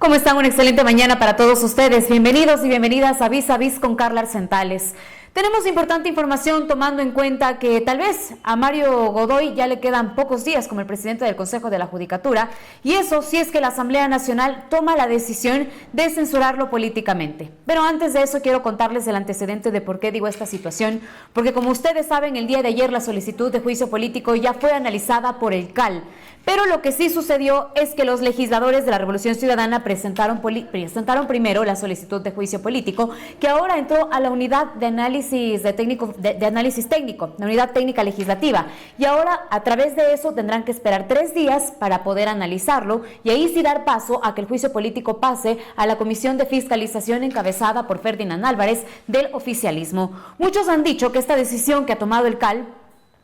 ¿Cómo están? Una excelente mañana para todos ustedes. Bienvenidos y bienvenidas a Vis a Vis con Carla Arcentales. Tenemos importante información tomando en cuenta que tal vez a Mario Godoy ya le quedan pocos días como el presidente del Consejo de la Judicatura, y eso si es que la Asamblea Nacional toma la decisión de censurarlo políticamente. Pero antes de eso quiero contarles el antecedente de por qué digo esta situación, porque como ustedes saben, el día de ayer la solicitud de juicio político ya fue analizada por el CAL. Pero lo que sí sucedió es que los legisladores de la Revolución Ciudadana presentaron primero la solicitud de juicio político, que ahora entró a la unidad de análisis técnico, la unidad técnica legislativa, y ahora a través de eso tendrán que esperar 3 días para poder analizarlo y ahí sí dar paso a que el juicio político pase a la Comisión de Fiscalización encabezada por Ferdinand Álvarez del oficialismo. Muchos han dicho que esta decisión que ha tomado el CAL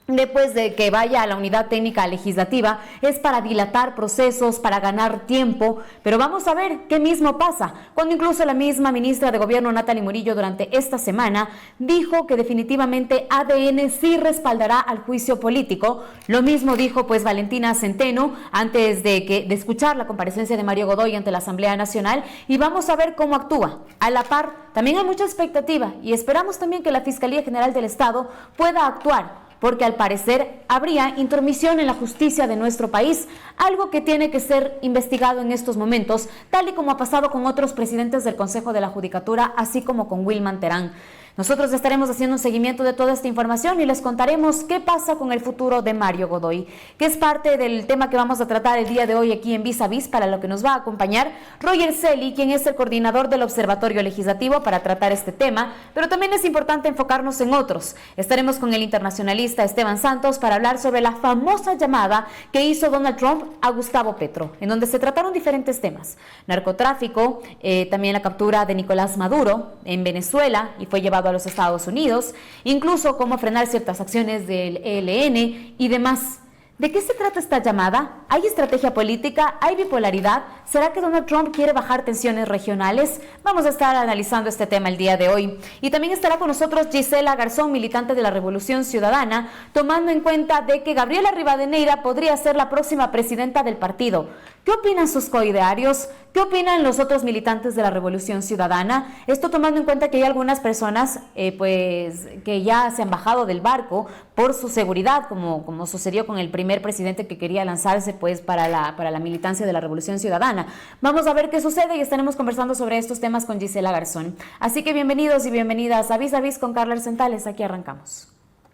después de que vaya a la unidad técnica legislativa es para dilatar procesos, para ganar tiempo, pero vamos a ver qué mismo pasa, cuando incluso la misma ministra de Gobierno, Natalie Murillo, durante esta semana dijo que definitivamente ADN sí respaldará al juicio político. Lo mismo dijo pues Valentina Centeno antes de escuchar la comparecencia de Mario Godoy ante la Asamblea Nacional, y vamos a ver cómo actúa. A la par, también hay mucha expectativa y esperamos también que la Fiscalía General del Estado pueda actuar, porque al parecer habría intromisión en la justicia de nuestro país, algo que tiene que ser investigado en estos momentos, tal y como ha pasado con otros presidentes del Consejo de la Judicatura, así como con Wilman Terán. Nosotros estaremos haciendo un seguimiento de toda esta información y les contaremos qué pasa con el futuro de Mario Godoy, que es parte del tema que vamos a tratar el día de hoy aquí en Vis a Vis, para lo que nos va a acompañar Roger Celi, quien es el coordinador del Observatorio Legislativo para tratar este tema, pero también es importante enfocarnos en otros. Estaremos con el internacionalista Esteban Santos para hablar sobre la famosa llamada que hizo Donald Trump a Gustavo Petro, en donde se trataron diferentes temas: narcotráfico, también la captura de Nicolás Maduro en Venezuela y fue llevado a los Estados Unidos, incluso cómo frenar ciertas acciones del ELN y demás. ¿De qué se trata esta llamada? ¿Hay estrategia política? ¿Hay bipolaridad? ¿Será que Donald Trump quiere bajar tensiones regionales? Vamos a estar analizando este tema el día de hoy. Y también estará con nosotros Gisela Garzón, militante de la Revolución Ciudadana, tomando en cuenta de que Gabriela Rivadeneira podría ser la próxima presidenta del partido. ¿Qué opinan sus coidearios? ¿Qué opinan los otros militantes de la Revolución Ciudadana? Esto tomando en cuenta que hay algunas personas que ya se han bajado del barco por su seguridad, como sucedió con el primer presidente que quería lanzarse para la militancia de la Revolución Ciudadana. Vamos a ver qué sucede y estaremos conversando sobre estos temas con Gisela Garzón. Así que bienvenidos y bienvenidas a Vis con Carla Arcentales. Aquí arrancamos.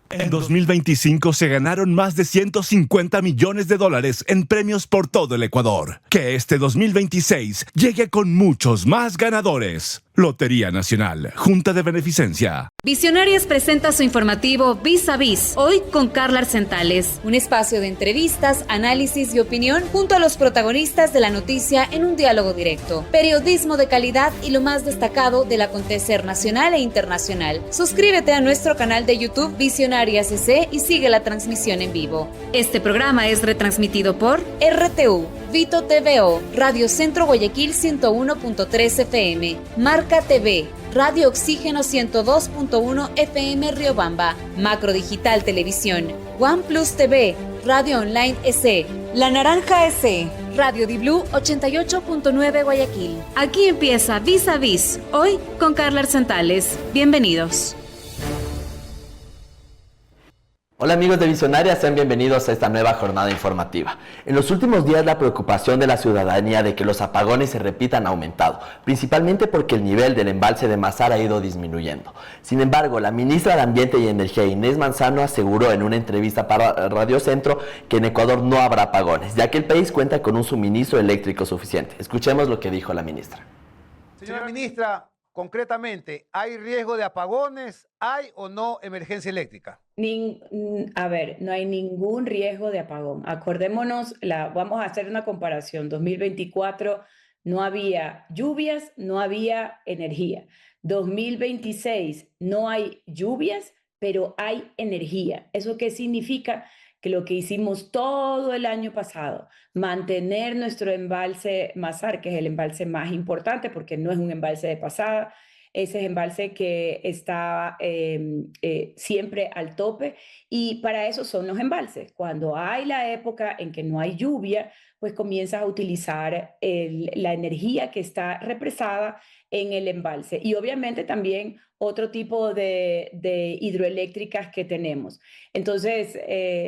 En 2025 se ganaron más de 150 millones de dólares en premios por todo el Ecuador. Que este 2026 llegue con muchos más ganadores. Lotería Nacional, Junta de Beneficencia. Visionarias presenta su informativo Vis a Vis, hoy con Carla Arcentales. Un espacio de entrevistas, análisis y opinión junto a los protagonistas de la noticia en un diálogo directo. Periodismo de calidad y lo más destacado del acontecer nacional e internacional. Suscríbete a nuestro canal de YouTube Visionarias CC y sigue la transmisión en vivo. Este programa es retransmitido por RTU, Vito TVO, Radio Centro Guayaquil 101.3 FM, Marca TV, Radio Oxígeno 102.1 FM Riobamba, Macro Digital Televisión, OnePlus TV, Radio Online EC, La Naranja EC, Radio Di Blue 88.9 Guayaquil. Aquí empieza Vis a Vis, hoy con Carla Arcentales. Bienvenidos. Hola amigos de Visionarias, sean bienvenidos a esta nueva jornada informativa. En los últimos días la preocupación de la ciudadanía de que los apagones se repitan ha aumentado, principalmente porque el nivel del embalse de Mazar ha ido disminuyendo. Sin embargo, la ministra de Ambiente y Energía, Inés Manzano, aseguró en una entrevista para Radio Centro que en Ecuador no habrá apagones, ya que el país cuenta con un suministro eléctrico suficiente. Escuchemos lo que dijo la ministra. Señora ministra, concretamente, ¿hay riesgo de apagones? ¿Hay o no emergencia eléctrica? A ver, no hay ningún riesgo de apagón. Acordémonos, vamos a hacer una comparación. 2024 no había lluvias, no había energía. 2026 no hay lluvias, pero hay energía. ¿Eso qué significa? Que lo que hicimos todo el año pasado, mantener nuestro embalse Mazar, que es el embalse más importante porque no es un embalse de pasada, ese embalse que está siempre al tope, y para eso son los embalses. Cuando hay la época en que no hay lluvia, pues comienzas a utilizar la energía que está represada en el embalse. Y obviamente también otro tipo de hidroeléctricas que tenemos. Entonces,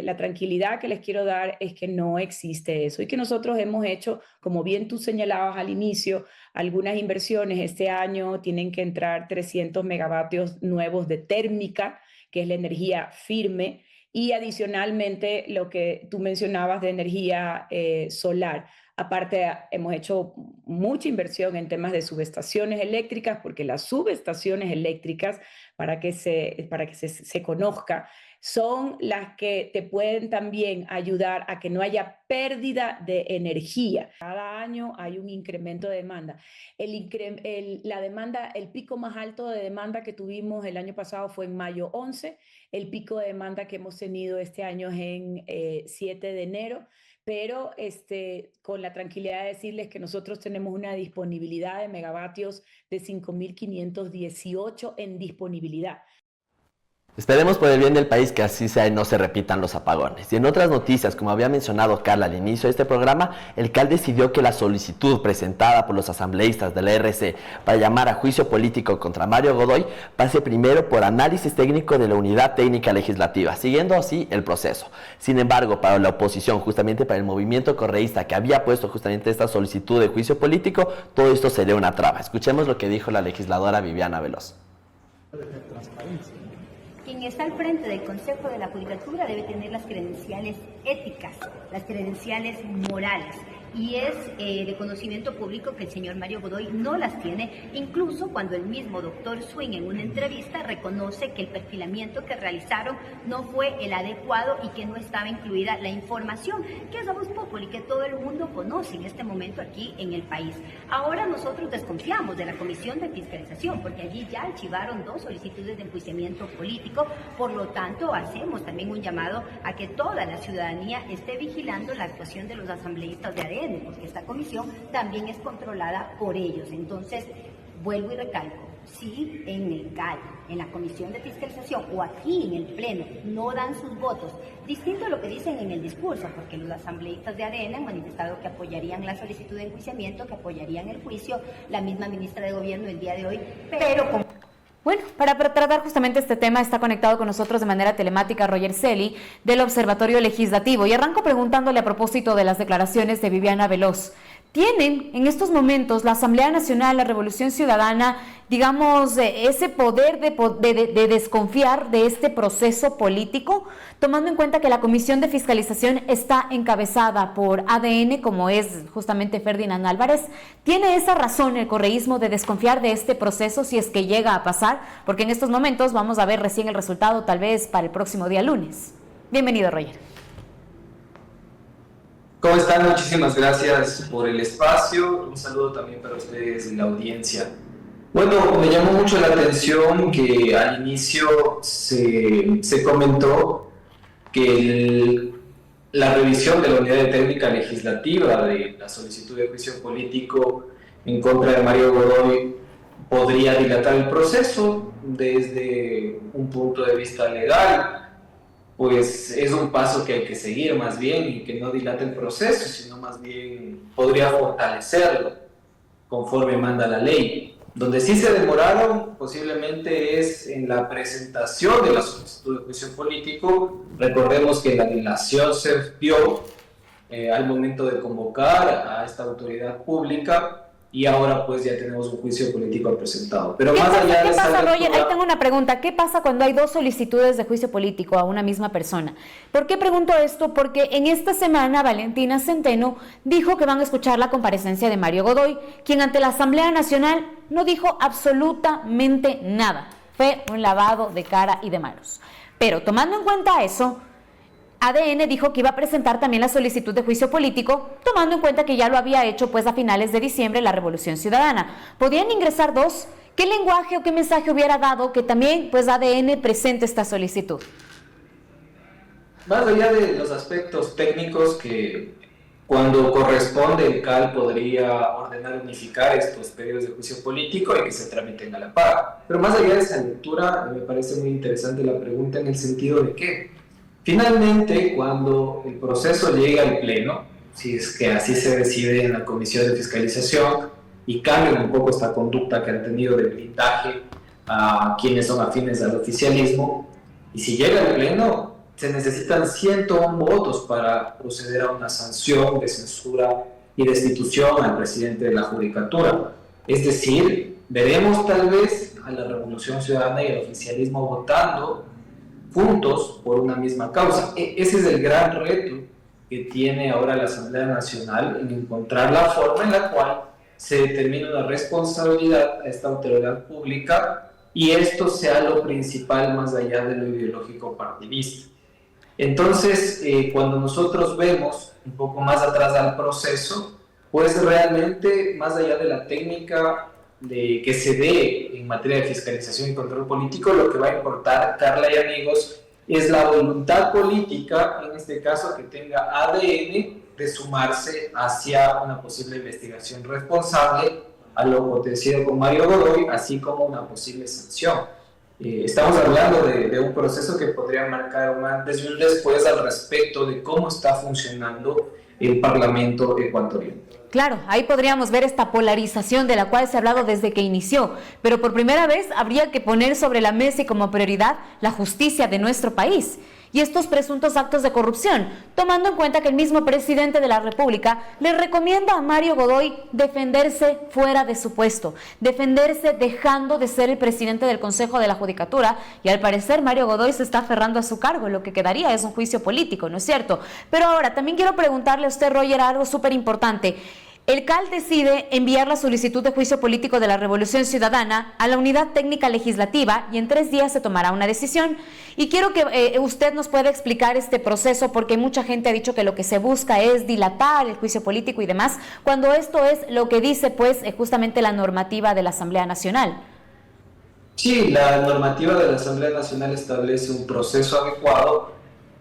la tranquilidad que les quiero dar es que no existe eso y que nosotros hemos hecho, como bien tú señalabas al inicio, algunas inversiones. Este año tienen que entrar 300 megavatios nuevos de térmica, que es la energía firme, y adicionalmente lo que tú mencionabas de energía solar. Aparte, hemos hecho mucha inversión en temas de subestaciones eléctricas, porque las subestaciones eléctricas, para que se conozca, son las que te pueden también ayudar a que no haya pérdida de energía. Cada año hay un incremento de demanda. La demanda, el pico más alto de demanda que tuvimos el año pasado fue en mayo 11. El pico de demanda que hemos tenido este año es en 7 de enero. Pero con la tranquilidad de decirles que nosotros tenemos una disponibilidad de megavatios de 5.518 en disponibilidad. Esperemos por el bien del país que así sea y no se repitan los apagones. Y en otras noticias, como había mencionado Carla al inicio de este programa, el CAL decidió que la solicitud presentada por los asambleístas de la RC para llamar a juicio político contra Mario Godoy pase primero por análisis técnico de la Unidad Técnica Legislativa, siguiendo así el proceso. Sin embargo, para la oposición, justamente para el movimiento correísta que había puesto justamente esta solicitud de juicio político, todo esto sería una traba. Escuchemos lo que dijo la legisladora Viviana Veloz. Quien está al frente del Consejo de la Judicatura debe tener las credenciales éticas, las credenciales morales. Y es de conocimiento público que el señor Mario Godoy no las tiene, incluso cuando el mismo doctor Swing en una entrevista reconoce que el perfilamiento que realizaron no fue el adecuado y que no estaba incluida la información, que es la voz popular y que todo el mundo conoce en este momento aquí en el país. Ahora nosotros desconfiamos de la Comisión de Fiscalización, porque allí ya archivaron 2 solicitudes de enjuiciamiento político, por lo tanto hacemos también un llamado a que toda la ciudadanía esté vigilando la actuación de los asambleístas de ADN, porque esta comisión también es controlada por ellos. Entonces, vuelvo y recalco, si en el CAL, en la Comisión de Fiscalización o aquí en el Pleno no dan sus votos, distinto a lo que dicen en el discurso, porque los asambleístas de ADN han manifestado que apoyarían la solicitud de enjuiciamiento, que apoyarían el juicio, la misma ministra de Gobierno el día de hoy, pero como... Bueno, para tratar justamente este tema está conectado con nosotros de manera telemática Roger Celi del Observatorio Legislativo, y arranco preguntándole a propósito de las declaraciones de Viviana Veloz. ¿Tienen en estos momentos la Asamblea Nacional, la Revolución Ciudadana, digamos, ese poder de desconfiar de este proceso político, tomando en cuenta que la Comisión de Fiscalización está encabezada por ADN, como es justamente Ferdinand Álvarez? ¿Tiene esa razón el correísmo de desconfiar de este proceso si es que llega a pasar? Porque en estos momentos vamos a ver recién el resultado, tal vez para el próximo día lunes. Bienvenido, Roger. ¿Cómo están? Muchísimas gracias por el espacio. Un saludo también para ustedes en la audiencia. Bueno, me llamó mucho la atención que al inicio se comentó que la revisión de la Unidad Técnica Legislativa de la solicitud de juicio político en contra de Mario Godoy podría dilatar el proceso desde un punto de vista legal. Pues es un paso que hay que seguir más bien y que no dilate el proceso, sino más bien podría fortalecerlo conforme manda la ley. Donde sí se demoraron posiblemente es en la presentación de la solicitud de juicio político. Recordemos que la dilación se dio al momento de convocar a esta autoridad pública, y ahora pues ya tenemos un juicio político presentado. Pero más allá de esa lectura... Roger? Ahí tengo una pregunta. ¿Qué pasa cuando hay 2 solicitudes de juicio político a una misma persona? ¿Por qué pregunto esto? Porque en esta semana Valentina Centeno dijo que van a escuchar la comparecencia de Mario Godoy, quien ante la Asamblea Nacional no dijo absolutamente nada. Fue un lavado de cara y de manos. Pero tomando en cuenta eso, ADN dijo que iba a presentar también la solicitud de juicio político, tomando en cuenta que ya lo había hecho pues a finales de diciembre la Revolución Ciudadana. ¿Podían ingresar 2? ¿Qué lenguaje o qué mensaje hubiera dado que también pues ADN presente esta solicitud? Más allá de los aspectos técnicos que cuando corresponde el CAL podría ordenar unificar estos pedidos de juicio político y que se tramiten a la par. Pero más allá de esa lectura, me parece muy interesante la pregunta en el sentido de que finalmente, cuando el proceso llega al Pleno, si es que así se decide en la Comisión de Fiscalización, y cambian un poco esta conducta que han tenido de blindaje a quienes son afines al oficialismo. Y si llega al Pleno, se necesitan 101 votos para proceder a una sanción de censura y destitución al presidente de la Judicatura. Es decir, veremos tal vez a la Revolución Ciudadana y el oficialismo votando juntos por una misma causa. Ese es el gran reto que tiene ahora la Asamblea Nacional, en encontrar la forma en la cual se determina una responsabilidad a esta autoridad pública y esto sea lo principal más allá de lo ideológico partidista. Entonces, cuando nosotros vemos un poco más atrás al proceso, pues realmente, más allá de la técnica que se dé en materia de fiscalización y control político, lo que va a importar, Carla y amigos, es la voluntad política, en este caso que tenga ADN, de sumarse hacia una posible investigación responsable a lo acontecido con Mario Godoy, así como una posible sanción. Estamos hablando de un proceso que podría marcar un antes y un después al respecto de cómo está funcionando el Parlamento ecuatoriano. Claro, ahí podríamos ver esta polarización de la cual se ha hablado desde que inició, pero por primera vez habría que poner sobre la mesa y como prioridad la justicia de nuestro país y estos presuntos actos de corrupción, tomando en cuenta que el mismo presidente de la República le recomienda a Mario Godoy defenderse fuera de su puesto, defenderse dejando de ser el presidente del Consejo de la Judicatura, y al parecer Mario Godoy se está aferrando a su cargo, lo que quedaría es un juicio político, ¿no es cierto? Pero ahora también quiero preguntarle a usted, Roger, algo súper importante. El CAL decide enviar la solicitud de juicio político de la Revolución Ciudadana a la Unidad Técnica Legislativa y en 3 días se tomará una decisión. Y quiero que usted nos pueda explicar este proceso, porque mucha gente ha dicho que lo que se busca es dilatar el juicio político y demás, cuando esto es lo que dice pues justamente la normativa de la Asamblea Nacional. Sí, la normativa de la Asamblea Nacional establece un proceso adecuado,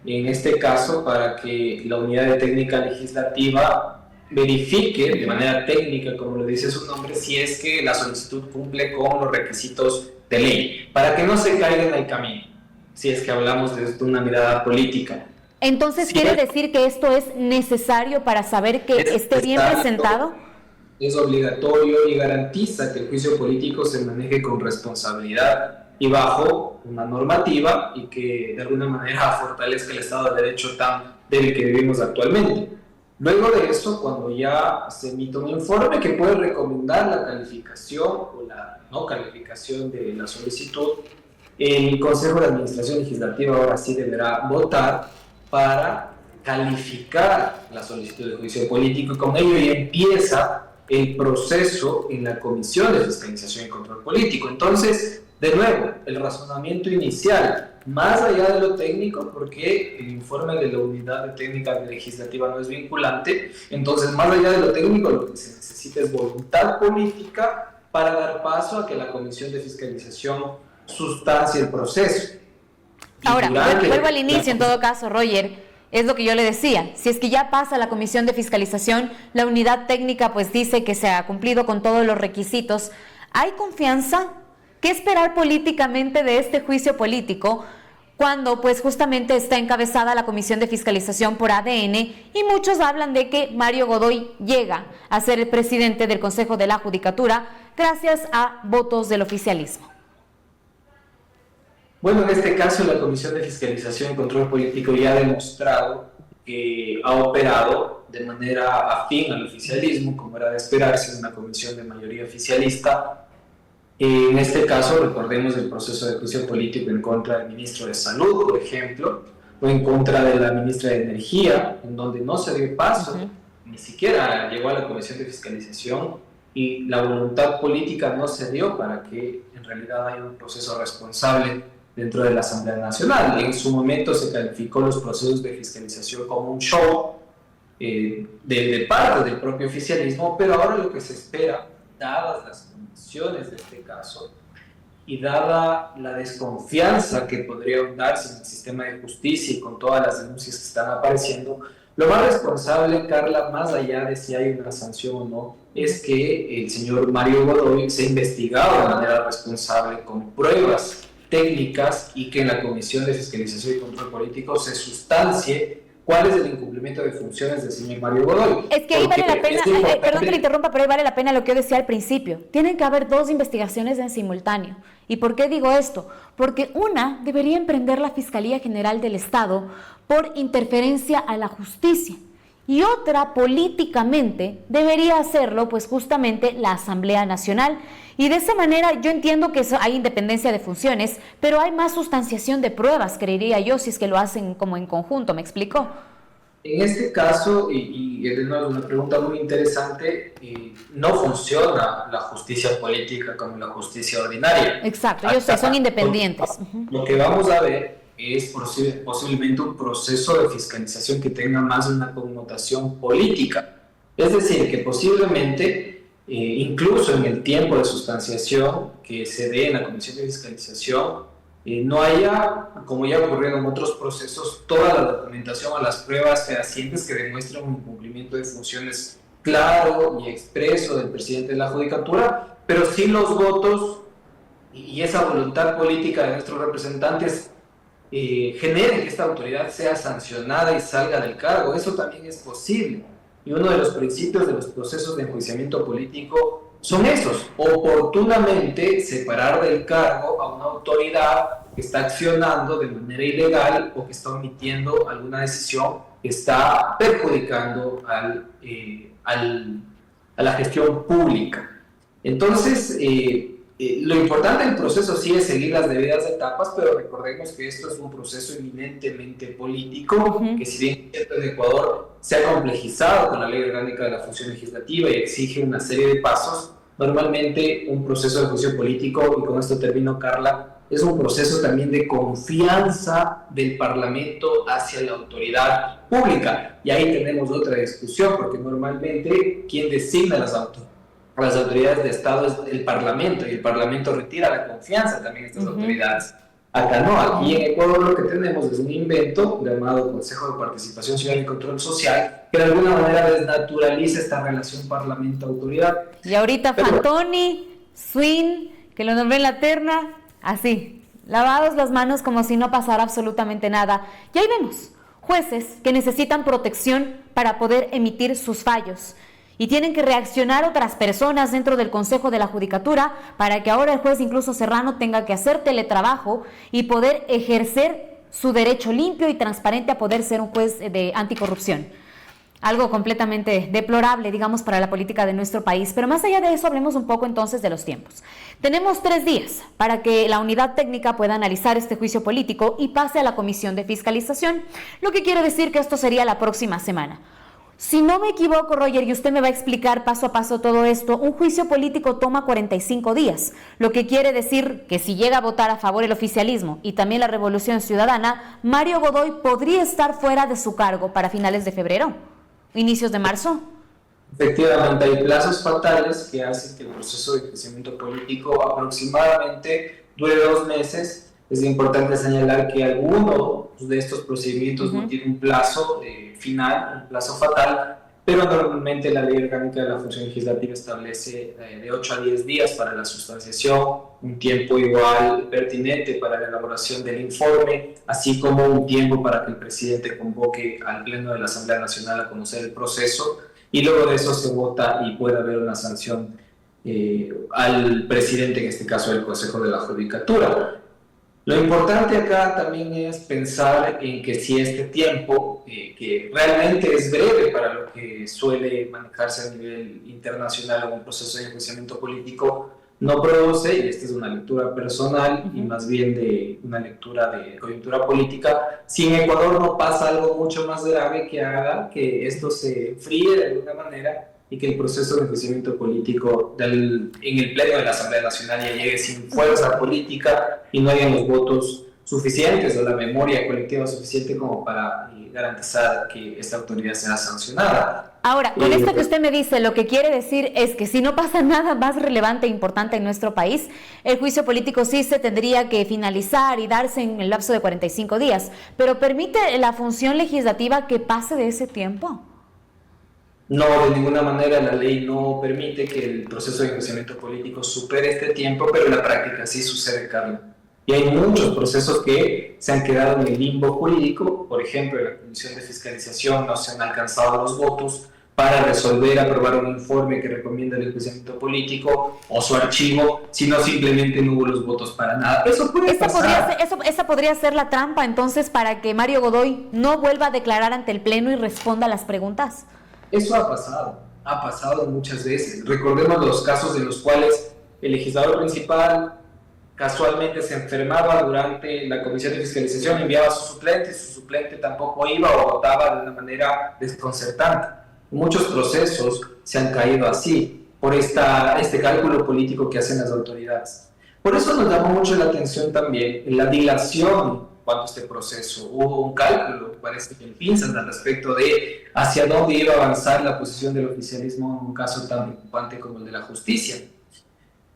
en este caso para que la Unidad Técnica Legislativa verifique de manera técnica, como lo dice su nombre, si es que la solicitud cumple con los requisitos de ley, para que no se caiga en el camino, si es que hablamos desde una mirada política. Entonces, ¿quiere decir que esto es necesario para saber que esté bien presentado? Es obligatorio y garantiza que el juicio político se maneje con responsabilidad y bajo una normativa y que de alguna manera fortalezca el Estado de Derecho tan débil que vivimos actualmente. Luego de eso, cuando ya se emite un informe que puede recomendar la calificación o la no calificación de la solicitud, el Consejo de Administración Legislativa ahora sí deberá votar para calificar la solicitud de juicio político, y con ello ya empieza el proceso en la Comisión de Fiscalización y Control Político. Entonces, de nuevo, el razonamiento inicial, más allá de lo técnico, porque el informe de la Unidad Técnica Legislativa no es vinculante, entonces más allá de lo técnico lo que se necesita es voluntad política para dar paso a que la Comisión de Fiscalización sustancie el proceso. Ahora, vuelvo al inicio en todo caso, Roger, es lo que yo le decía, si es que ya pasa la Comisión de Fiscalización, la Unidad Técnica pues dice que se ha cumplido con todos los requisitos, ¿hay confianza? ¿Qué esperar políticamente de este juicio político cuando pues justamente está encabezada la Comisión de Fiscalización por ADN y muchos hablan de que Mario Godoy llega a ser el presidente del Consejo de la Judicatura gracias a votos del oficialismo? Bueno, en este caso la Comisión de Fiscalización y Control Político ya ha demostrado que ha operado de manera afín al oficialismo, como era de esperarse en una comisión de mayoría oficialista. En este caso, recordemos el proceso de juicio político en contra del ministro de Salud, por ejemplo, o en contra de la ministra de Energía, en donde no se dio paso, ni siquiera llegó a la Comisión de Fiscalización y la voluntad política no se dio para que en realidad haya un proceso responsable dentro de la Asamblea Nacional. En su momento se calificó los procesos de fiscalización como un show de parte del propio oficialismo, pero ahora lo que se espera, dadas las condiciones de este caso y dada la desconfianza que podría darse en el sistema de justicia y con todas las denuncias que están apareciendo, lo más responsable, Carla, más allá de si hay una sanción o no, es que el señor Mario Godoy sea investigado de manera responsable con pruebas técnicas y que en la Comisión de Fiscalización y Control Político se sustancie cuál es el incumplimiento de funciones del señor Mario Godoy. Es que ahí vale la pena, perdón que le interrumpa, pero ahí vale la pena lo que yo decía al principio. Tienen que haber 2 investigaciones en simultáneo. ¿Y por qué digo esto? Porque una debería emprender la Fiscalía General del Estado por interferencia a la justicia. Y otra, políticamente, debería hacerlo pues justamente la Asamblea Nacional. Y de esa manera yo entiendo que hay independencia de funciones, pero hay más sustanciación de pruebas, creería yo, si es que lo hacen como en conjunto, ¿me explico? En este caso, y de nuevo una pregunta muy interesante, no funciona la justicia política como la justicia ordinaria. Exacto, yo sé, son independientes. Lo que vamos a ver es posiblemente un proceso de fiscalización que tenga más una connotación política. Es decir, que posiblemente, incluso en el tiempo de sustanciación que se dé en la Comisión de Fiscalización, no haya, como ya ocurrido en otros procesos, toda la documentación o las pruebas fehacientes que demuestran un cumplimiento de funciones claro y expreso del presidente de la Judicatura, pero sí los votos y esa voluntad política de nuestros representantes generen que esta autoridad sea sancionada y salga del cargo. Eso también es posible. Y uno de los principios de los procesos de enjuiciamiento político son esos: oportunamente separar del cargo a una autoridad que está accionando de manera ilegal o que está omitiendo alguna decisión que está perjudicando a la gestión pública. Entonces, lo importante del proceso sí es seguir las debidas etapas, pero recordemos que esto es un proceso eminentemente político, que si bien en Ecuador se ha complejizado con la Ley Orgánica de la Función Legislativa y exige una serie de pasos, normalmente un proceso de juicio político, y con esto termino, Carla, es un proceso también de confianza del Parlamento hacia la autoridad pública. Y ahí tenemos otra discusión, porque normalmente quien designa a las autoridades de Estado es el Parlamento, y el Parlamento retira la confianza también a estas autoridades. Acá no, aquí en Ecuador lo que tenemos es un invento llamado Consejo de Participación Ciudadana y Control Social, que de alguna manera desnaturaliza esta relación Parlamento-autoridad. Y ahorita Fantoni, Swin, que lo nombré en la terna, así, lavados las manos como si no pasara absolutamente nada. Y ahí vemos jueces que necesitan protección para poder emitir sus fallos. Y tienen que reaccionar otras personas dentro del Consejo de la Judicatura para que ahora el juez incluso Serrano tenga que hacer teletrabajo y poder ejercer su derecho limpio y transparente a poder ser un juez de anticorrupción. Algo completamente deplorable, digamos, para la política de nuestro país. Pero más allá de eso, hablemos un poco entonces de los tiempos. Tenemos 3 días para que la unidad técnica pueda analizar este juicio político y pase a la Comisión de Fiscalización, lo que quiere decir que esto sería la próxima semana. Si no me equivoco, Roger, y usted me va a explicar paso a paso todo esto, un juicio político toma 45 días, lo que quiere decir que si llega a votar a favor el oficialismo y también la Revolución Ciudadana, Mario Godoy podría estar fuera de su cargo para finales de febrero, inicios de marzo. Efectivamente, hay plazos fatales que hacen que el proceso de crecimiento político aproximadamente dure 2 meses. Es importante señalar que alguno de estos procedimientos no tiene un plazo final, un plazo fatal, pero normalmente la Ley Orgánica de la Función Legislativa establece de 8 a 10 días para la sustanciación, un tiempo igual pertinente para la elaboración del informe, así como un tiempo para que el presidente convoque al Pleno de la Asamblea Nacional a conocer el proceso, y luego de eso se vota y puede haber una sanción al presidente, en este caso del Consejo de la Judicatura. Lo importante acá también es pensar en que si este tiempo, que realmente es breve para lo que suele manejarse a nivel internacional en un proceso de enjuiciamiento político, no produce, y esta es una lectura personal y más bien de una lectura de coyuntura política, si en Ecuador no pasa algo mucho más grave que haga que esto se enfríe de alguna manera y que el proceso de enjuiciamiento político en el Pleno de la Asamblea Nacional ya llegue sin fuerza política y no haya los votos suficientes o la memoria colectiva suficiente como para garantizar que esta autoridad sea sancionada. Ahora, con esto que usted me dice, lo que quiere decir es que si no pasa nada más relevante e importante en nuestro país, el juicio político sí se tendría que finalizar y darse en el lapso de 45 días, pero ¿permite la función legislativa que pase de ese tiempo? No, de ninguna manera la ley no permite que el proceso de enjuiciamiento político supere este tiempo, pero en la práctica sí sucede, Carla. Y hay muchos procesos que se han quedado en el limbo jurídico. Por ejemplo, en la Comisión de Fiscalización no se han alcanzado los votos para resolver, aprobar un informe que recomienda el enjuiciamiento político o su archivo, sino simplemente no hubo los votos para nada. Eso puede pasar. Esa podría ser la trampa, entonces, para que Mario Godoy no vuelva a declarar ante el Pleno y responda a las preguntas. Eso ha pasado muchas veces. Recordemos los casos en los cuales el legislador principal casualmente se enfermaba durante la comisión de fiscalización, enviaba a su suplente tampoco iba o votaba de una manera desconcertante. Muchos procesos se han caído así, por este cálculo político que hacen las autoridades. Por eso nos llamó mucho la atención también la dilación cuando este proceso. Hubo un cálculo, parece que en pinzas, al respecto de hacia dónde iba a avanzar la posición del oficialismo en un caso tan preocupante como el de la justicia.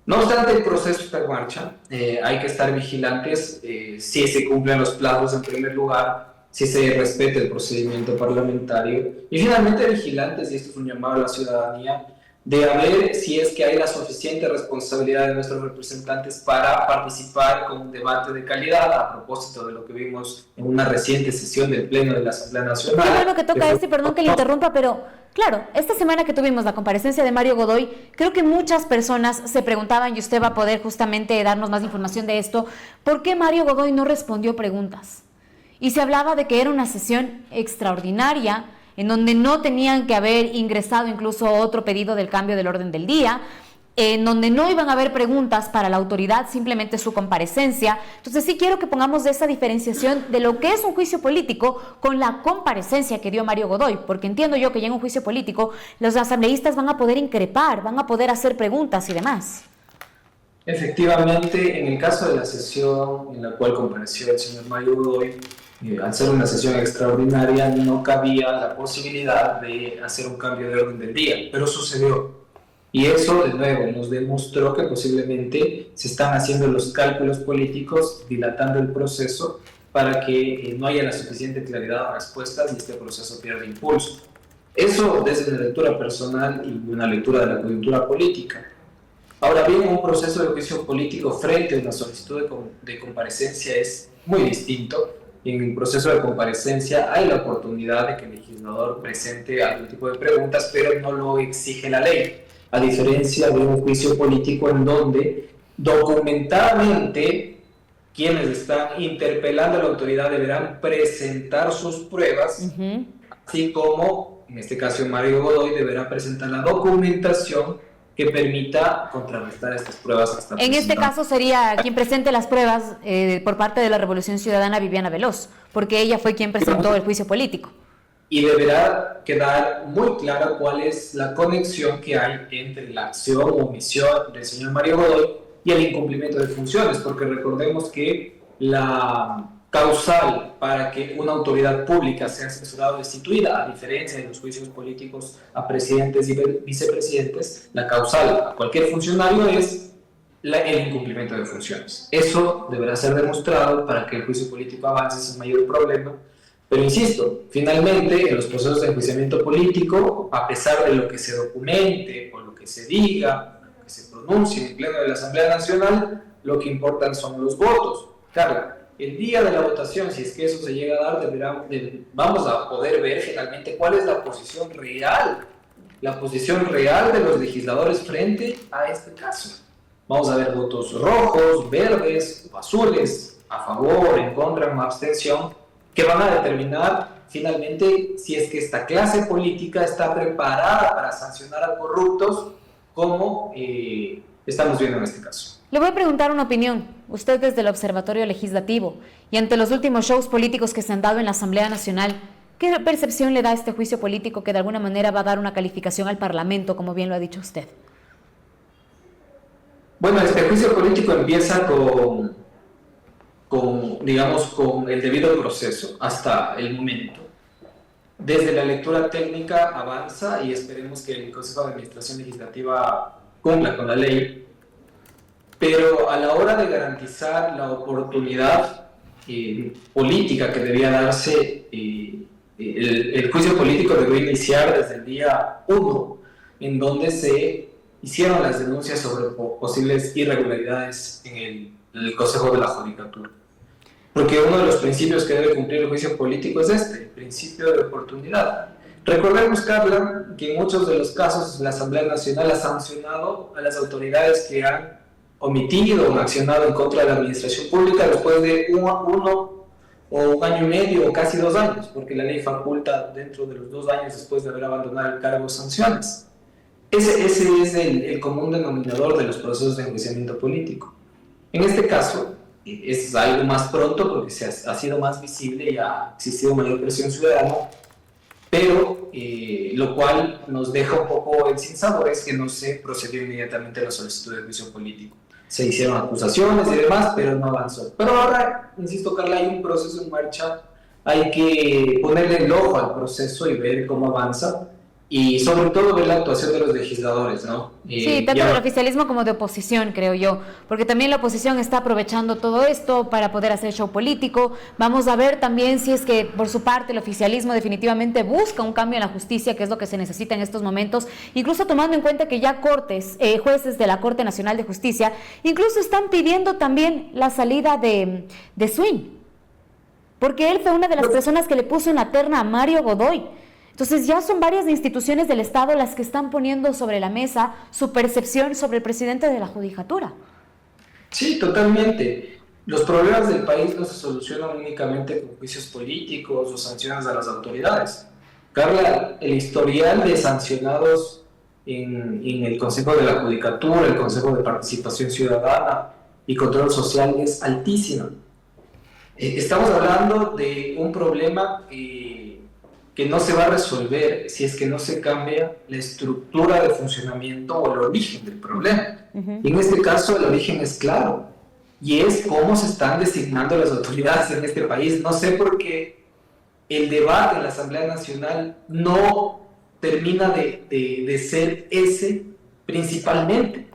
No obstante, el proceso está en marcha, hay que estar vigilantes si se cumplen los plazos en primer lugar, si se respeta el procedimiento parlamentario y finalmente vigilantes, y esto es un llamado a la ciudadanía, de ver si es que hay la suficiente responsabilidad de nuestros representantes para participar con un debate de calidad a propósito de lo que vimos en una reciente sesión del Pleno de la Asamblea Nacional. Qué bueno que toca esto y perdón que le interrumpa, pero claro, esta semana que tuvimos la comparecencia de Mario Godoy, creo que muchas personas se preguntaban, y usted va a poder justamente darnos más información de esto, ¿por qué Mario Godoy no respondió preguntas? Y se hablaba de que era una sesión extraordinaria, en donde no tenían que haber ingresado incluso otro pedido del cambio del orden del día, en donde no iban a haber preguntas para la autoridad, simplemente su comparecencia. Entonces sí quiero que pongamos esa diferenciación de lo que es un juicio político con la comparecencia que dio Mario Godoy, porque entiendo yo que ya en un juicio político los asambleístas van a poder increpar, van a poder hacer preguntas y demás. Efectivamente, en el caso de la sesión en la cual compareció el señor Mario Godoy, al ser una sesión extraordinaria, no cabía la posibilidad de hacer un cambio de orden del día, pero sucedió. Y eso, de nuevo, nos demostró que posiblemente se están haciendo los cálculos políticos, dilatando el proceso para que no haya la suficiente claridad a respuestas y este proceso pierda impulso. Eso desde una lectura personal y una lectura de la coyuntura política. Ahora bien, un proceso de juicio político frente a una solicitud de comparecencia es muy distinto. En el proceso de comparecencia hay la oportunidad de que el legislador presente algún tipo de preguntas, pero no lo exige la ley, a diferencia de un juicio político en donde documentadamente quienes están interpelando a la autoridad deberán presentar sus pruebas, así como, en este caso Mario Godoy, deberá presentar la documentación que permita contrarrestar estas pruebas. En este caso sería quien presente las pruebas por parte de la Revolución Ciudadana, Viviana Veloz, porque ella fue quien presentó el juicio político. Y deberá quedar muy clara cuál es la conexión que hay entre la acción o omisión del señor Mario Godoy y el incumplimiento de funciones, porque recordemos que la causal para que una autoridad pública sea censurada o destituida, a diferencia de los juicios políticos a presidentes y vicepresidentes, la causal a cualquier funcionario es el incumplimiento de funciones. Eso deberá ser demostrado para que el juicio político avance sin mayor problema. Pero insisto, finalmente en los procesos de enjuiciamiento político, a pesar de lo que se documente o lo que se diga, lo que se pronuncie en el Pleno de la Asamblea Nacional, lo que importan son los votos. Claro, el día de la votación, si es que eso se llega a dar, vamos a poder ver finalmente cuál es la posición real de los legisladores frente a este caso. Vamos a ver votos rojos, verdes o azules, a favor, en contra, en abstención, que van a determinar finalmente si es que esta clase política está preparada para sancionar a corruptos, como estamos viendo en este caso. Le voy a preguntar una opinión, usted desde el Observatorio Legislativo y ante los últimos shows políticos que se han dado en la Asamblea Nacional, ¿qué percepción le da a este juicio político que de alguna manera va a dar una calificación al Parlamento, como bien lo ha dicho usted? Bueno, este juicio político empieza con el debido proceso hasta el momento. Desde la lectura técnica avanza y esperemos que el Consejo de Administración Legislativa cumpla con la ley. Pero a la hora de garantizar la oportunidad política que debía darse, el juicio político debió iniciar desde el día 1, en donde se hicieron las denuncias sobre posibles irregularidades en el el Consejo de la Judicatura. Porque uno de los principios que debe cumplir el juicio político es el principio de oportunidad. Recordemos, Carla, que en muchos de los casos la Asamblea Nacional ha sancionado a las autoridades que han omitido o accionado en contra de la administración pública después de uno o un año y medio o casi 2 años, porque la ley faculta dentro de los 2 años después de haber abandonado el cargo sanciones. Ese es el común denominador de los procesos de enjuiciamiento político. En este caso, es algo más pronto porque ha sido más visible y ha existido mayor presión ciudadana, pero lo cual nos deja un poco en sinsabores que no se procedió inmediatamente a la solicitud de juicio político. Se hicieron acusaciones y demás, pero no avanzó. Pero ahora, insisto, Carla, hay un proceso en marcha, hay que ponerle el ojo al proceso y ver cómo avanza, y sobre todo ver la actuación de los legisladores, ¿no? Sí, tanto del oficialismo como de oposición, creo yo, porque también la oposición está aprovechando todo esto para poder hacer show político. Vamos a ver también si es que por su parte el oficialismo definitivamente busca un cambio en la justicia, que es lo que se necesita en estos momentos, incluso tomando en cuenta que ya jueces de la Corte Nacional de Justicia, incluso están pidiendo también la salida de Swing, porque él fue una de las personas que le puso en la terna a Mario Godoy. Entonces ya son varias instituciones del Estado las que están poniendo sobre la mesa su percepción sobre el presidente de la Judicatura. Sí, totalmente. Los problemas del país no se solucionan únicamente con juicios políticos o sanciones a las autoridades. Carla, el historial de sancionados en el Consejo de la Judicatura, el Consejo de Participación Ciudadana y Control Social es altísimo. Estamos hablando de un problema que no se va a resolver si es que no se cambia la estructura de funcionamiento o el origen del problema. Y en este caso el origen es claro, y es cómo se están designando las autoridades en este país. No sé por qué el debate en la Asamblea Nacional no termina de ser ese principalmente,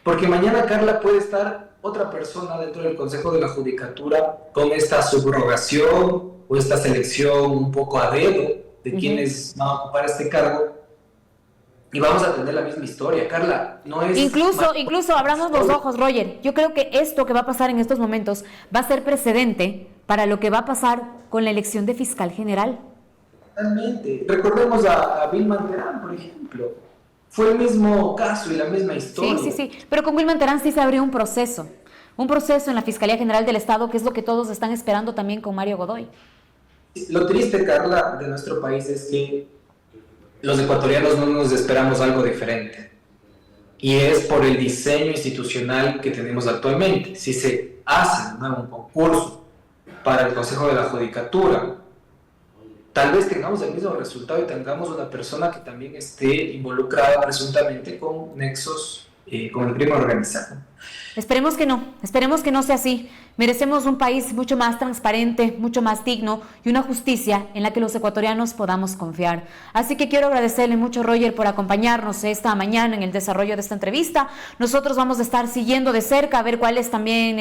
porque mañana, Carla, puede estar otra persona dentro del Consejo de la Judicatura con esta subrogación o esta selección un poco a dedo de quienes van a ocupar este cargo, y vamos a tener la misma historia, Carla. No es incluso abramos los ojos, Roger. Yo creo que esto que va a pasar en estos momentos va a ser precedente para lo que va a pasar con la elección de fiscal general. Totalmente. Recordemos a Vilma Terán, por ejemplo. Fue el mismo caso y la misma historia. Sí. Pero con Vilma Terán sí se abrió un proceso en la Fiscalía General del Estado, que es lo que todos están esperando también con Mario Godoy. Lo triste, Carla, de nuestro país es que los ecuatorianos no nos esperamos algo diferente. Y es por el diseño institucional que tenemos actualmente. Si se hace un concurso para el Consejo de la Judicatura, tal vez tengamos el mismo resultado y tengamos una persona que también esté involucrada presuntamente con nexos con el crimen organizado. Esperemos que no sea así. Merecemos un país mucho más transparente, mucho más digno y una justicia en la que los ecuatorianos podamos confiar. Así que quiero agradecerle mucho, Roger, por acompañarnos esta mañana en el desarrollo de esta entrevista. Nosotros vamos a estar siguiendo de cerca a ver cuál es también,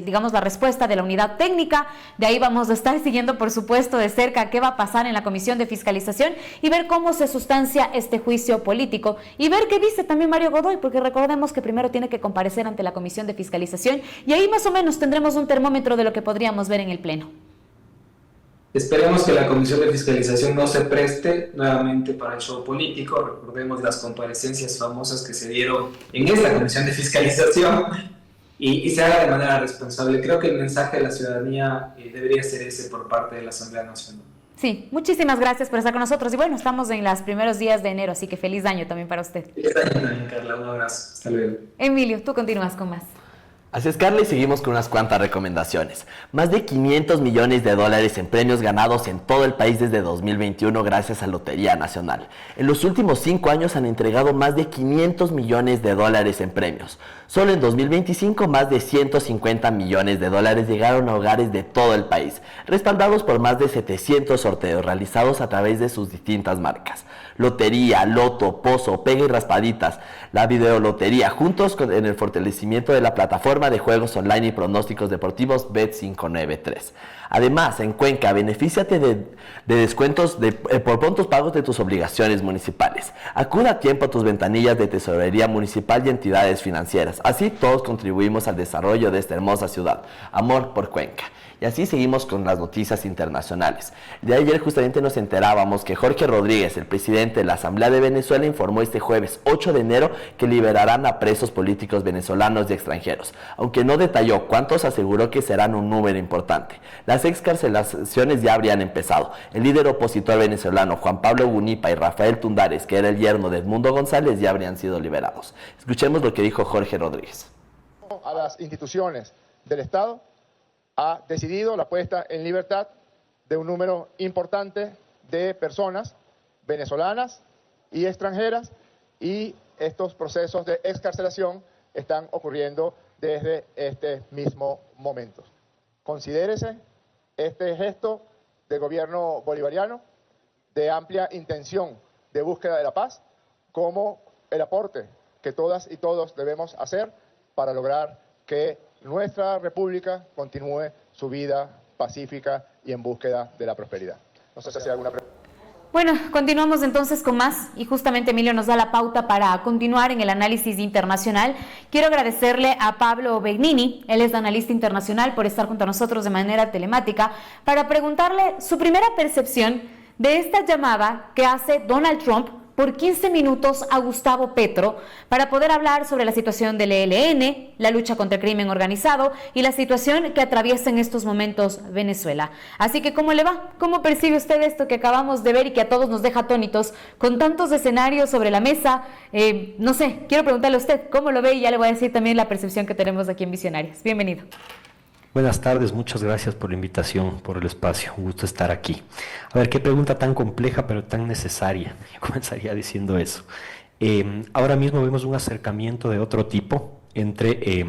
la respuesta de la unidad técnica. De ahí vamos a estar siguiendo, por supuesto, de cerca qué va a pasar en la Comisión de Fiscalización y ver cómo se sustancia este juicio político y ver qué dice también Mario Godoy, porque recordemos que primero tiene que comparecer ante la Comisión de Fiscalización y ahí más o menos tendremos un termómetro de lo que podríamos ver en el Pleno. Esperemos que la Comisión de Fiscalización no se preste nuevamente para el show político. Recordemos las comparecencias famosas que se dieron en esta Comisión de Fiscalización y se haga de manera responsable. Creo que el mensaje de la ciudadanía debería ser ese por parte de la Asamblea Nacional. Sí, muchísimas gracias por estar con nosotros y bueno, estamos en los primeros días de enero, así que feliz año también para usted. Feliz año también, Carla, un abrazo, hasta luego. Emilio, tú continúas con más. Así es, Carla, y seguimos con unas cuantas recomendaciones. Más de 500 millones de dólares en premios ganados en todo el país desde 2021 gracias a Lotería Nacional. En los últimos 5 años han entregado más de 500 millones de dólares en premios. Solo en 2025 más de 150 millones de dólares llegaron a hogares de todo el país, respaldados por más de 700 sorteos realizados a través de sus distintas marcas. Lotería, Loto, Pozo, Pega y Raspaditas, la videolotería, juntos en el fortalecimiento de la plataforma plataforma de juegos online y pronósticos deportivos Bet593. Además, en Cuenca, benefíciate de descuentos por prontos pagos de tus obligaciones municipales. Acuda a tiempo a tus ventanillas de tesorería municipal y entidades financieras. Así todos contribuimos al desarrollo de esta hermosa ciudad. Amor por Cuenca. Y así seguimos con las noticias internacionales. De ayer justamente nos enterábamos que Jorge Rodríguez, el presidente de la Asamblea de Venezuela, informó este jueves 8 de enero que liberarán a presos políticos venezolanos y extranjeros. Aunque no detalló cuántos, aseguró que serán un número importante. Las excarcelaciones ya habrían empezado. El líder opositor venezolano Juan Pablo Gunipa y Rafael Tundares, que era el yerno de Edmundo González, ya habrían sido liberados. Escuchemos lo que dijo Jorge Rodríguez. A las instituciones del Estado ha decidido la puesta en libertad de un número importante de personas venezolanas y extranjeras, y estos procesos de excarcelación están ocurriendo desde este mismo momento. Considérese este gesto del gobierno bolivariano de amplia intención de búsqueda de la paz como el aporte que todas y todos debemos hacer para lograr que nuestra república continúe su vida pacífica y en búsqueda de la prosperidad. No sé si hay alguna pregunta. Bueno, continuamos entonces con más y justamente Emilio nos da la pauta para continuar en el análisis internacional. Quiero agradecerle a Pablo Begnini, él es analista internacional, por estar junto a nosotros de manera telemática para preguntarle su primera percepción de esta llamada que hace Donald Trump por 15 minutos a Gustavo Petro para poder hablar sobre la situación del ELN, la lucha contra el crimen organizado y la situación que atraviesa en estos momentos Venezuela. Así que, ¿cómo le va? ¿Cómo percibe usted esto que acabamos de ver y que a todos nos deja atónitos con tantos escenarios sobre la mesa? No sé, quiero preguntarle a usted cómo lo ve y ya le voy a decir también la percepción que tenemos aquí en Visionarios. Bienvenido. Buenas tardes, muchas gracias por la invitación, por el espacio, un gusto estar aquí. A ver, qué pregunta tan compleja pero tan necesaria. Yo comenzaría diciendo eso. Ahora mismo vemos un acercamiento de otro tipo entre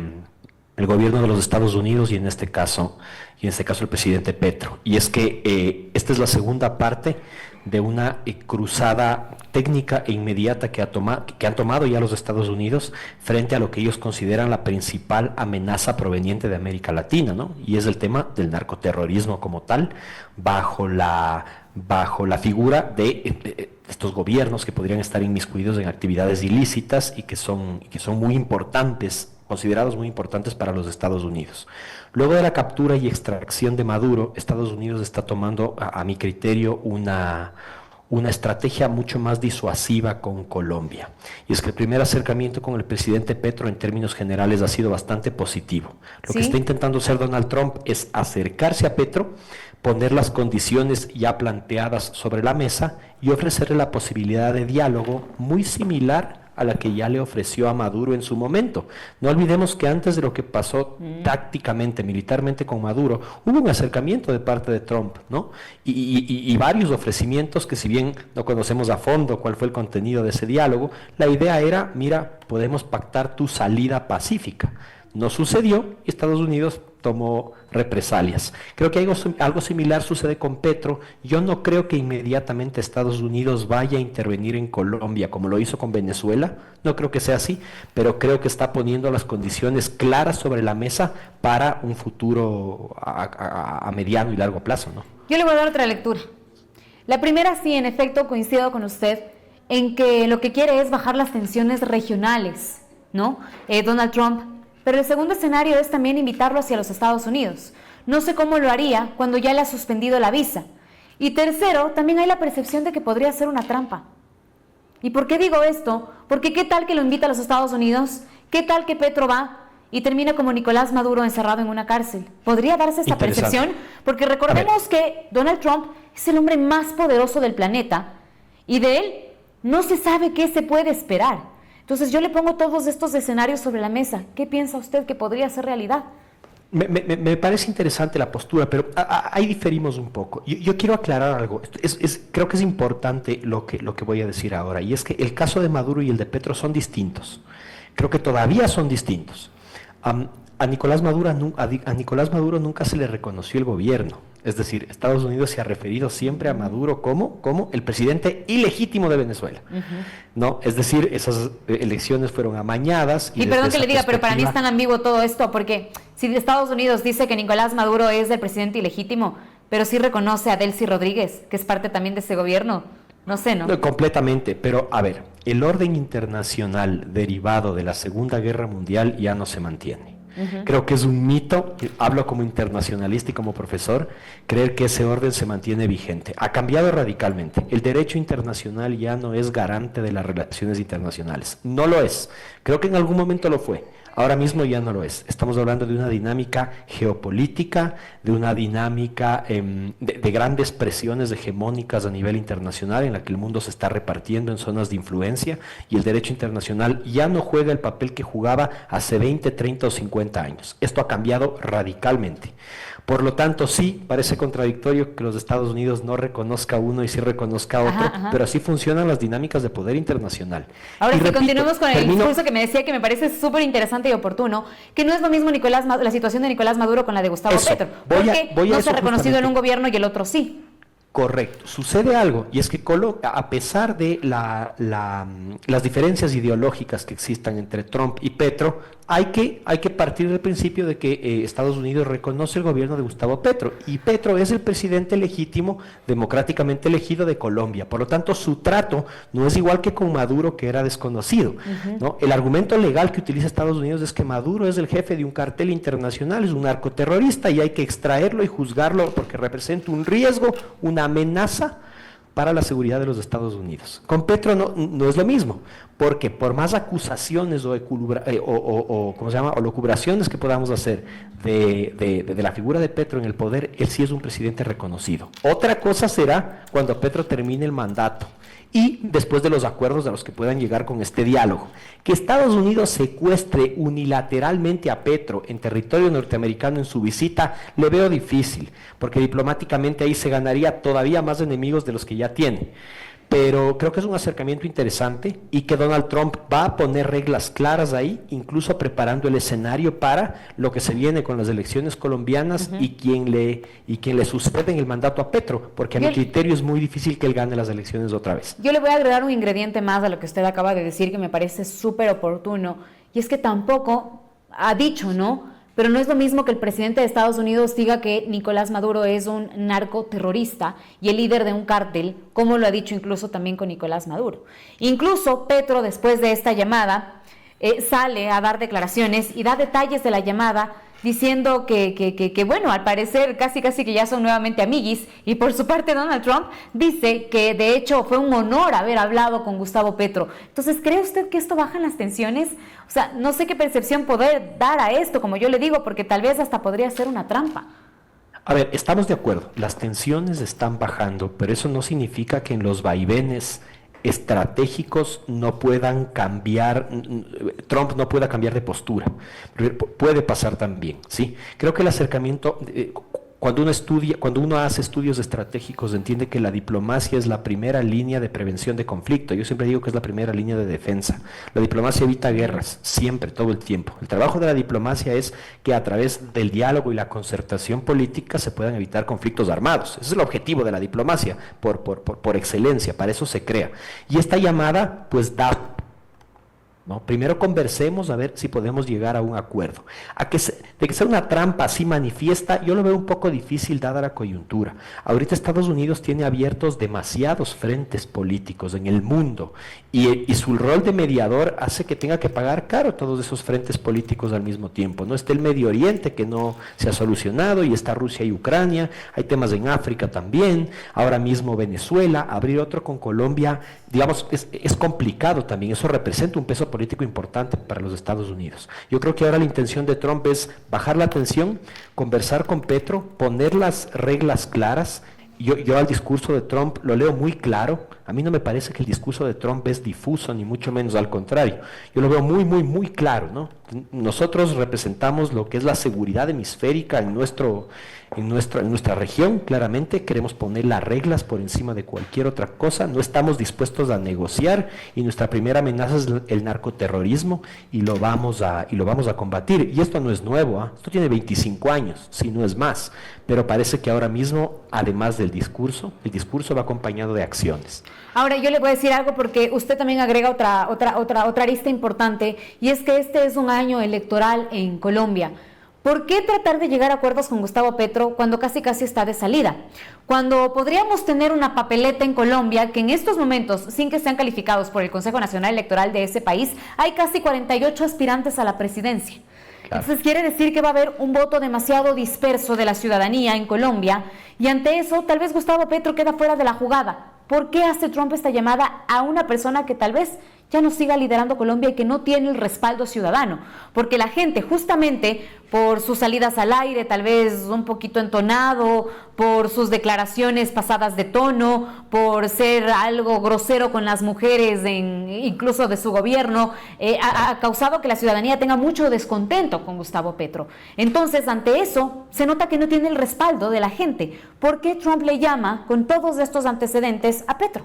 el gobierno de los Estados Unidos y en este caso el presidente Petro. Y es que esta es la segunda parte de una cruzada técnica e inmediata que han tomado ya los Estados Unidos frente a lo que ellos consideran la principal amenaza proveniente de América Latina, ¿no? Y es el tema del narcoterrorismo como tal, bajo la figura de estos gobiernos que podrían estar inmiscuidos en actividades ilícitas y que son muy importantes, considerados muy importantes para los Estados Unidos. Luego de la captura y extracción de Maduro, Estados Unidos está tomando, a mi criterio, una estrategia mucho más disuasiva con Colombia. Y es que el primer acercamiento con el presidente Petro en términos generales ha sido bastante positivo. Lo que está intentando hacer Donald Trump es acercarse a Petro, poner las condiciones ya planteadas sobre la mesa y ofrecerle la posibilidad de diálogo muy similar a la que ya le ofreció a Maduro en su momento. No olvidemos que antes de lo que pasó tácticamente, militarmente con Maduro, hubo un acercamiento de parte de Trump, ¿no? Y varios ofrecimientos que, si bien no conocemos a fondo cuál fue el contenido de ese diálogo, la idea era, mira, podemos pactar tu salida pacífica. No sucedió y Estados Unidos tomó represalias. Creo que algo similar sucede con Petro. Yo no creo que inmediatamente Estados Unidos vaya a intervenir en Colombia como lo hizo con Venezuela. No creo que sea así, pero creo que está poniendo las condiciones claras sobre la mesa para un futuro a mediano y largo plazo, ¿no? Yo le voy a dar otra lectura. La primera, sí, en efecto, coincido con usted en que lo que quiere es bajar las tensiones regionales, ¿no? Donald Trump. Pero el segundo escenario es también invitarlo hacia los Estados Unidos. No sé cómo lo haría cuando ya le ha suspendido la visa. Y tercero, también hay la percepción de que podría ser una trampa. ¿Y por qué digo esto? Porque ¿qué tal que lo invita a los Estados Unidos? ¿Qué tal que Petro va y termina como Nicolás Maduro encerrado en una cárcel? ¿Podría darse esta percepción? Porque recordemos que Donald Trump es el hombre más poderoso del planeta y de él no se sabe qué se puede esperar. Entonces yo le pongo todos estos escenarios sobre la mesa. ¿Qué piensa usted que podría ser realidad? Me parece interesante la postura, pero ahí diferimos un poco. Yo quiero aclarar algo. Creo que es importante lo que voy a decir ahora, y es que el caso de Maduro y el de Petro son distintos. Creo que todavía son distintos. A Nicolás Maduro nunca se le reconoció el gobierno. Es decir, Estados Unidos se ha referido siempre a Maduro como el presidente ilegítimo de Venezuela. ¿No? Es decir, esas elecciones fueron amañadas. Y perdón que le diga, pero para mí es tan ambiguo todo esto, porque si Estados Unidos dice que Nicolás Maduro es el presidente ilegítimo, pero sí reconoce a Delcy Rodríguez, que es parte también de ese gobierno, no sé, ¿no? No, completamente, pero a ver, el orden internacional derivado de la Segunda Guerra Mundial ya no se mantiene. Creo que es un mito, hablo como internacionalista y como profesor, creer que ese orden se mantiene vigente. Ha cambiado radicalmente. El derecho internacional ya no es garante de las relaciones internacionales. No lo es. Creo que en algún momento lo fue. Ahora mismo ya no lo es. Estamos hablando de una dinámica geopolítica, de una dinámica de grandes presiones hegemónicas a nivel internacional en la que el mundo se está repartiendo en zonas de influencia y el derecho internacional ya no juega el papel que jugaba hace 20, 30 o 50 años. Esto ha cambiado radicalmente. Por lo tanto, sí, parece contradictorio que los Estados Unidos no reconozca a uno y sí reconozca a otro, pero así funcionan las dinámicas de poder internacional. Ahora, si continuamos con el discurso que me decía que me parece súper interesante y oportuno, que no es lo mismo la situación de Nicolás Maduro con la de Gustavo Petro, porque no se ha reconocido en un gobierno y el otro sí. Correcto. Sucede algo, y es que a pesar de las diferencias ideológicas que existan entre Trump y Petro, hay que partir del principio de que Estados Unidos reconoce el gobierno de Gustavo Petro, y Petro es el presidente legítimo, democráticamente elegido de Colombia. Por lo tanto, su trato no es igual que con Maduro, que era desconocido, ¿no? El argumento legal que utiliza Estados Unidos es que Maduro es el jefe de un cartel internacional, es un narcoterrorista, y hay que extraerlo y juzgarlo porque representa un riesgo, una amenaza para la seguridad de los Estados Unidos. Con Petro no es lo mismo, porque por más acusaciones o locubraciones que podamos hacer de la figura de Petro en el poder, él sí es un presidente reconocido. Otra cosa será cuando Petro termine el mandato y después de los acuerdos a los que puedan llegar con este diálogo. Que Estados Unidos secuestre unilateralmente a Petro en territorio norteamericano en su visita, le veo difícil, porque diplomáticamente ahí se ganaría todavía más enemigos de los que ya tiene. Pero creo que es un acercamiento interesante y que Donald Trump va a poner reglas claras ahí, incluso preparando el escenario para lo que se viene con las elecciones colombianas y quien le sucede en el mandato a Petro, porque a mi criterio es muy difícil que él gane las elecciones otra vez. Yo le voy a agregar un ingrediente más a lo que usted acaba de decir que me parece súper oportuno, y es que tampoco ha dicho, ¿no? Pero no es lo mismo que el presidente de Estados Unidos diga que Nicolás Maduro es un narcoterrorista y el líder de un cártel, como lo ha dicho incluso también con Nicolás Maduro. Incluso Petro, después de esta llamada, sale a dar declaraciones y da detalles de la llamada, diciendo que bueno, al parecer casi que ya son nuevamente amiguis, y por su parte Donald Trump dice que de hecho fue un honor haber hablado con Gustavo Petro. Entonces, ¿cree usted que esto baja las tensiones? O sea, no sé qué percepción poder dar a esto, como yo le digo, porque tal vez hasta podría ser una trampa. A ver, estamos de acuerdo, las tensiones están bajando, pero eso no significa que en los vaivenes estratégicos no puedan cambiar, Trump no pueda cambiar de postura, puede pasar también, ¿sí? Creo que el acercamiento, cuando uno hace estudios estratégicos, entiende que la diplomacia es la primera línea de prevención de conflicto. Yo siempre digo que es la primera línea de defensa. La diplomacia evita guerras, siempre, todo el tiempo. El trabajo de la diplomacia es que a través del diálogo y la concertación política se puedan evitar conflictos armados. Ese es el objetivo de la diplomacia, por excelencia, para eso se crea. Y esta llamada, pues da... ¿no? Primero conversemos a ver si podemos llegar a un acuerdo. De que sea una trampa así manifiesta, yo lo veo un poco difícil dada la coyuntura. Ahorita Estados Unidos tiene abiertos demasiados frentes políticos en el mundo y su rol de mediador hace que tenga que pagar caro todos esos frentes políticos al mismo tiempo, ¿no? Está el Medio Oriente, que no se ha solucionado, y está Rusia y Ucrania, hay temas en África también, ahora mismo Venezuela, abrir otro con Colombia, digamos, es complicado también. Eso representa un peso político importante para los Estados Unidos. Yo creo que ahora la intención de Trump es bajar la tensión, conversar con Petro, poner las reglas claras. Yo al discurso de Trump lo leo muy claro. A mí no me parece que el discurso de Trump es difuso, ni mucho menos, al contrario. Yo lo veo muy, muy, muy claro, ¿no? Nosotros representamos lo que es la seguridad hemisférica en nuestra región. Claramente queremos poner las reglas por encima de cualquier otra cosa. No estamos dispuestos a negociar y nuestra primera amenaza es el narcoterrorismo y lo vamos a combatir. Y esto no es nuevo, esto tiene 25 años, si no es más. Pero parece que ahora mismo, además del discurso, el discurso va acompañado de acciones. Ahora, yo le voy a decir algo porque usted también agrega otra arista importante, y es que este es un año electoral en Colombia. ¿Por qué tratar de llegar a acuerdos con Gustavo Petro cuando casi está de salida? Cuando podríamos tener una papeleta en Colombia que en estos momentos, sin que sean calificados por el Consejo Nacional Electoral de ese país, hay casi 48 aspirantes a la presidencia. Entonces quiere decir que va a haber un voto demasiado disperso de la ciudadanía en Colombia, y ante eso tal vez Gustavo Petro queda fuera de la jugada. ¿Por qué hace Trump esta llamada a una persona que tal vez ya no siga liderando Colombia y que no tiene el respaldo ciudadano? Porque la gente, justamente por sus salidas al aire, tal vez un poquito entonado, por sus declaraciones pasadas de tono, por ser algo grosero con las mujeres, incluso de su gobierno, ha causado que la ciudadanía tenga mucho descontento con Gustavo Petro. Entonces, ante eso, se nota que no tiene el respaldo de la gente. ¿Por qué Trump le llama, con todos estos antecedentes, a Petro?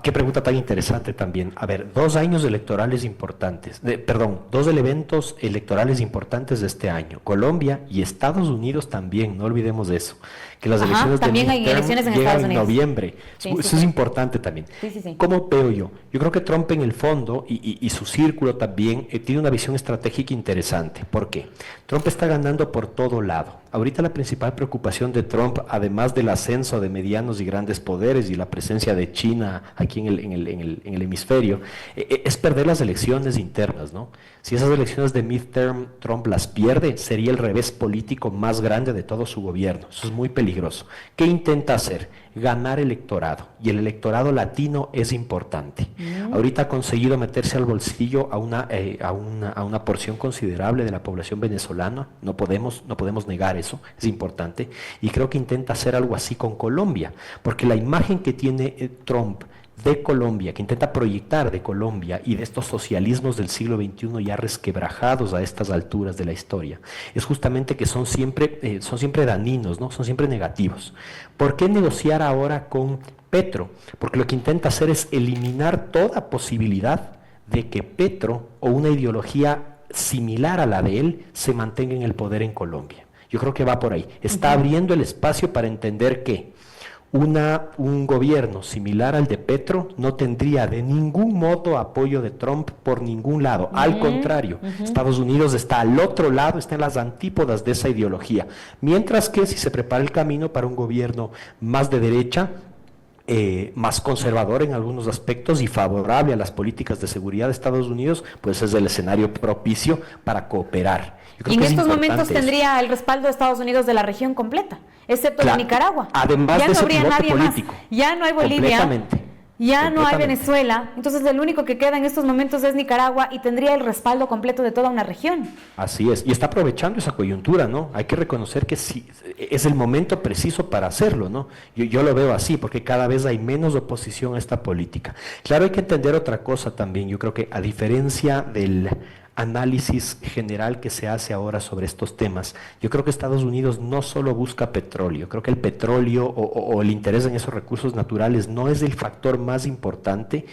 Qué pregunta tan interesante también. A ver, 2 años electorales importantes, 2 eventos electorales importantes de este año. Colombia y Estados Unidos también, no olvidemos de eso. Que las elecciones también hay elecciones en Estados Unidos. En noviembre. Eso es importante también. Sí. ¿Cómo veo yo? Yo creo que Trump en el fondo y su círculo también tiene una visión estratégica interesante. ¿Por qué? Trump está ganando por todo lado. Ahorita la principal preocupación de Trump, además del ascenso de medianos y grandes poderes y la presencia de China aquí en el hemisferio, es perder las elecciones internas, ¿no? Si esas elecciones de midterm Trump las pierde, sería el revés político más grande de todo su gobierno. Eso es muy peligroso. ¿Qué intenta hacer? Ganar electorado, y el electorado latino es importante. Ahorita ha conseguido meterse al bolsillo a una porción considerable de la población venezolana. No podemos negar eso, es importante, y creo que intenta hacer algo así con Colombia, porque la imagen que tiene Trump de Colombia, que intenta proyectar de Colombia y de estos socialismos del siglo XXI ya resquebrajados a estas alturas de la historia, es justamente que son siempre dañinos, ¿no? Son siempre negativos. ¿Por qué negociar ahora con Petro? Porque lo que intenta hacer es eliminar toda posibilidad de que Petro o una ideología similar a la de él se mantenga en el poder en Colombia. Yo creo que va por ahí. Está abriendo el espacio para entender que un gobierno similar al de Petro no tendría de ningún modo apoyo de Trump por ningún lado. Al contrario, Estados Unidos está al otro lado, está en las antípodas de esa ideología. Mientras que si se prepara el camino para un gobierno más de derecha, más conservador en algunos aspectos y favorable a las políticas de seguridad de Estados Unidos, pues es el escenario propicio para cooperar. Y en estos momentos tendría el respaldo de Estados Unidos de la región completa, excepto de Nicaragua. Además ya de no ese habría nadie político, más. Ya no hay Bolivia, ya no hay Venezuela. Entonces el único que queda en estos momentos es Nicaragua, y tendría el respaldo completo de toda una región. Así es, y está aprovechando esa coyuntura, ¿no? Hay que reconocer que sí, es el momento preciso para hacerlo, ¿no? Yo lo veo así, porque cada vez hay menos oposición a esta política. Claro, hay que entender otra cosa también. Yo creo que a diferencia del análisis general que se hace ahora sobre estos temas, yo creo que Estados Unidos no solo busca petróleo, creo que el petróleo o el interés en esos recursos naturales no es el factor más importante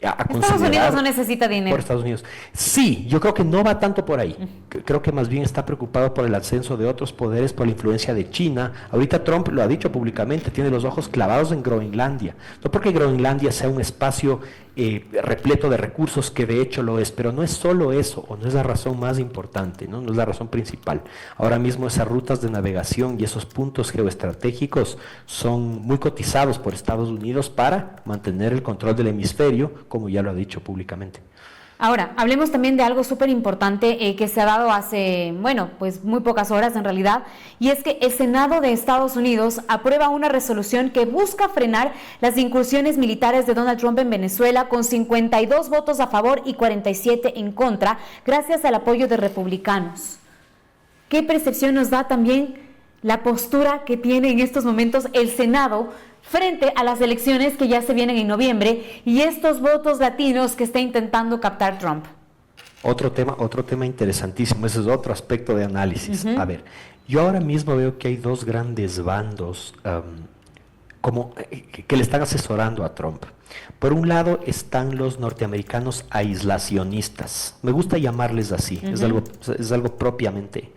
a Estados Unidos no necesita dinero. Por Estados Unidos. Sí, yo creo que no va tanto por ahí. Creo que más bien está preocupado por el ascenso de otros poderes, por la influencia de China. Ahorita Trump lo ha dicho públicamente, tiene los ojos clavados en Groenlandia. No porque Groenlandia sea un espacio repleto de recursos, que de hecho lo es, pero no es solo eso, o no es la razón más importante, no es la razón principal. Ahora mismo esas rutas de navegación y esos puntos geoestratégicos son muy cotizados por Estados Unidos para mantener el control del hemisferio, como ya lo ha dicho públicamente. Ahora, hablemos también de algo súper importante que se ha dado hace, pues muy pocas horas en realidad, y es que el Senado de Estados Unidos aprueba una resolución que busca frenar las incursiones militares de Donald Trump en Venezuela, con 52 votos a favor y 47 en contra, gracias al apoyo de republicanos. ¿Qué percepción nos da también la postura que tiene en estos momentos el Senado frente a las elecciones que ya se vienen en noviembre y estos votos latinos que está intentando captar Trump? Otro tema interesantísimo, ese es otro aspecto de análisis. A ver, yo ahora mismo veo que hay dos grandes bandos que le están asesorando a Trump. Por un lado están los norteamericanos aislacionistas, me gusta llamarles así, es algo propiamente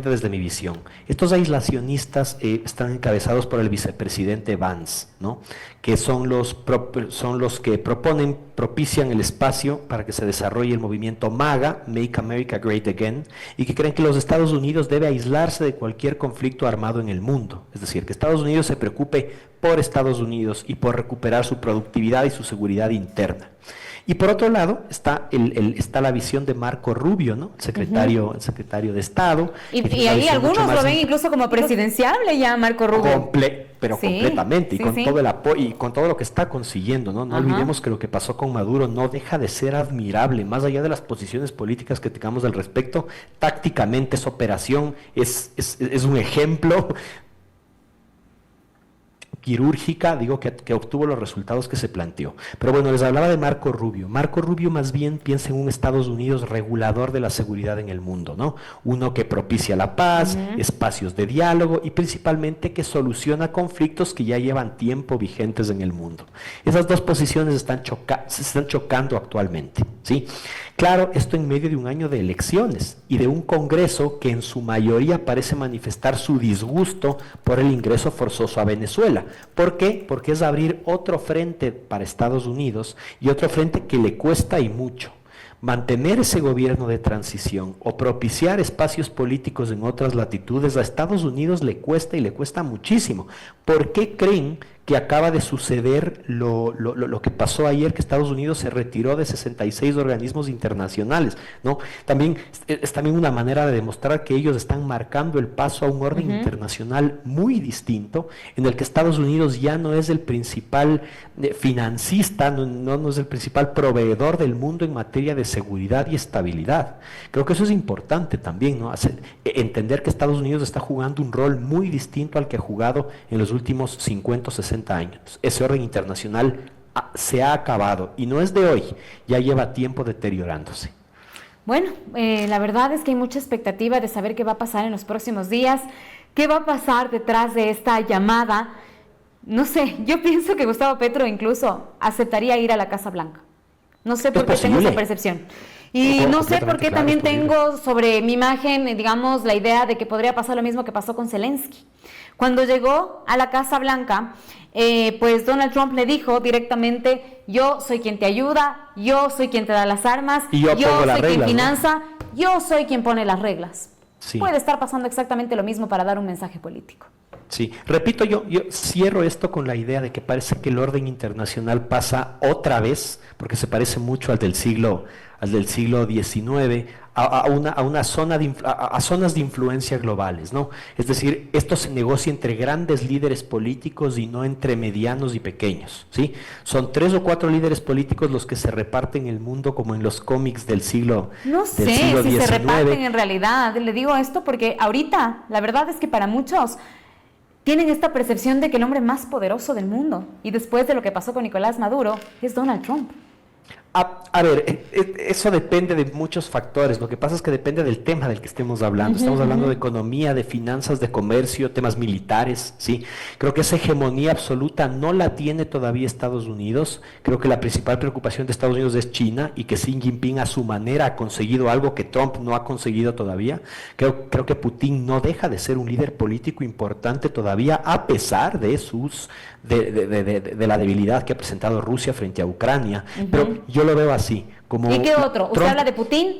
desde mi visión. Estos aislacionistas están encabezados por el vicepresidente Vance, ¿no? Que son los que propician el espacio para que se desarrolle el movimiento MAGA, Make America Great Again, y que creen que los Estados Unidos debe aislarse de cualquier conflicto armado en el mundo. Es decir, que Estados Unidos se preocupe por Estados Unidos y por recuperar su productividad y su seguridad interna. Y por otro lado está la visión de Marco Rubio, ¿no? El secretario de Estado. Y ahí algunos lo ven incluso como presidenciable ya, Marco Rubio. Completamente, y con todo el apoyo y con todo lo que está consiguiendo, ¿no? No olvidemos que lo que pasó con Maduro no deja de ser admirable, más allá de las posiciones políticas que tengamos al respecto. Tácticamente esa operación es un ejemplo quirúrgica, que obtuvo los resultados que se planteó. Pero bueno, les hablaba de Marco Rubio. Marco Rubio más bien piensa en un Estados Unidos regulador de la seguridad en el mundo, ¿no? Uno que propicia la paz, espacios de diálogo y principalmente que soluciona conflictos que ya llevan tiempo vigentes en el mundo. Esas dos posiciones se están chocando actualmente, ¿sí? Claro, esto en medio de un año de elecciones y de un Congreso que en su mayoría parece manifestar su disgusto por el ingreso forzoso a Venezuela. ¿Por qué? Porque es abrir otro frente para Estados Unidos y otro frente que le cuesta y mucho. Mantener ese gobierno de transición o propiciar espacios políticos en otras latitudes a Estados Unidos le cuesta y le cuesta muchísimo. ¿Por qué creen que acaba de suceder lo que pasó ayer, que Estados Unidos se retiró de 66 organismos internacionales, ¿no? Es también una manera de demostrar que ellos están marcando el paso a un orden internacional muy distinto, en el que Estados Unidos ya no es el principal financista, no es el principal proveedor del mundo en materia de seguridad y estabilidad. Creo que eso es importante también, ¿no? Entender que Estados Unidos está jugando un rol muy distinto al que ha jugado en los últimos 50 o 60 años. Ese orden internacional se ha acabado y no es de hoy, ya lleva tiempo deteriorándose. Bueno, la verdad es que hay mucha expectativa de saber qué va a pasar en los próximos días, qué va a pasar detrás de esta llamada. No sé, yo pienso que Gustavo Petro incluso aceptaría ir a la Casa Blanca. No sé por qué tengo esa percepción. Y no sé por qué también tengo sobre mi imagen, digamos, la idea de que podría pasar lo mismo que pasó con Zelensky. Cuando llegó a la Casa Blanca, pues Donald Trump le dijo directamente: yo soy quien te ayuda, yo soy quien te da las armas, yo soy quien finanza, ¿no? Yo soy quien pone las reglas. Sí. Puede estar pasando exactamente lo mismo para dar un mensaje político. Sí, repito, yo cierro esto con la idea de que parece que el orden internacional pasa otra vez, porque se parece mucho al del siglo XIX, a zonas de influencia globales, ¿no? Es decir, esto se negocia entre grandes líderes políticos y no entre medianos y pequeños, ¿sí? Son 3 o 4 líderes políticos los que se reparten el mundo como en los cómics del siglo XIX. No sé si se reparten en realidad. Le digo esto porque ahorita, la verdad es que para muchos tienen esta percepción de que el hombre más poderoso del mundo, y después de lo que pasó con Nicolás Maduro, es Donald Trump. A ver, eso depende de muchos factores. Lo que pasa es que depende del tema del que estemos hablando. Estamos hablando de economía, de finanzas, de comercio, temas militares, ¿sí? Creo que esa hegemonía absoluta no la tiene todavía Estados Unidos. Creo que la principal preocupación de Estados Unidos es China, y que Xi Jinping a su manera ha conseguido algo que Trump no ha conseguido todavía. Creo que Putin no deja de ser un líder político importante todavía, a pesar de de la debilidad que ha presentado Rusia frente a Ucrania. Pero yo lo veo así. ¿Y qué otro? ¿Usted habla de Putin?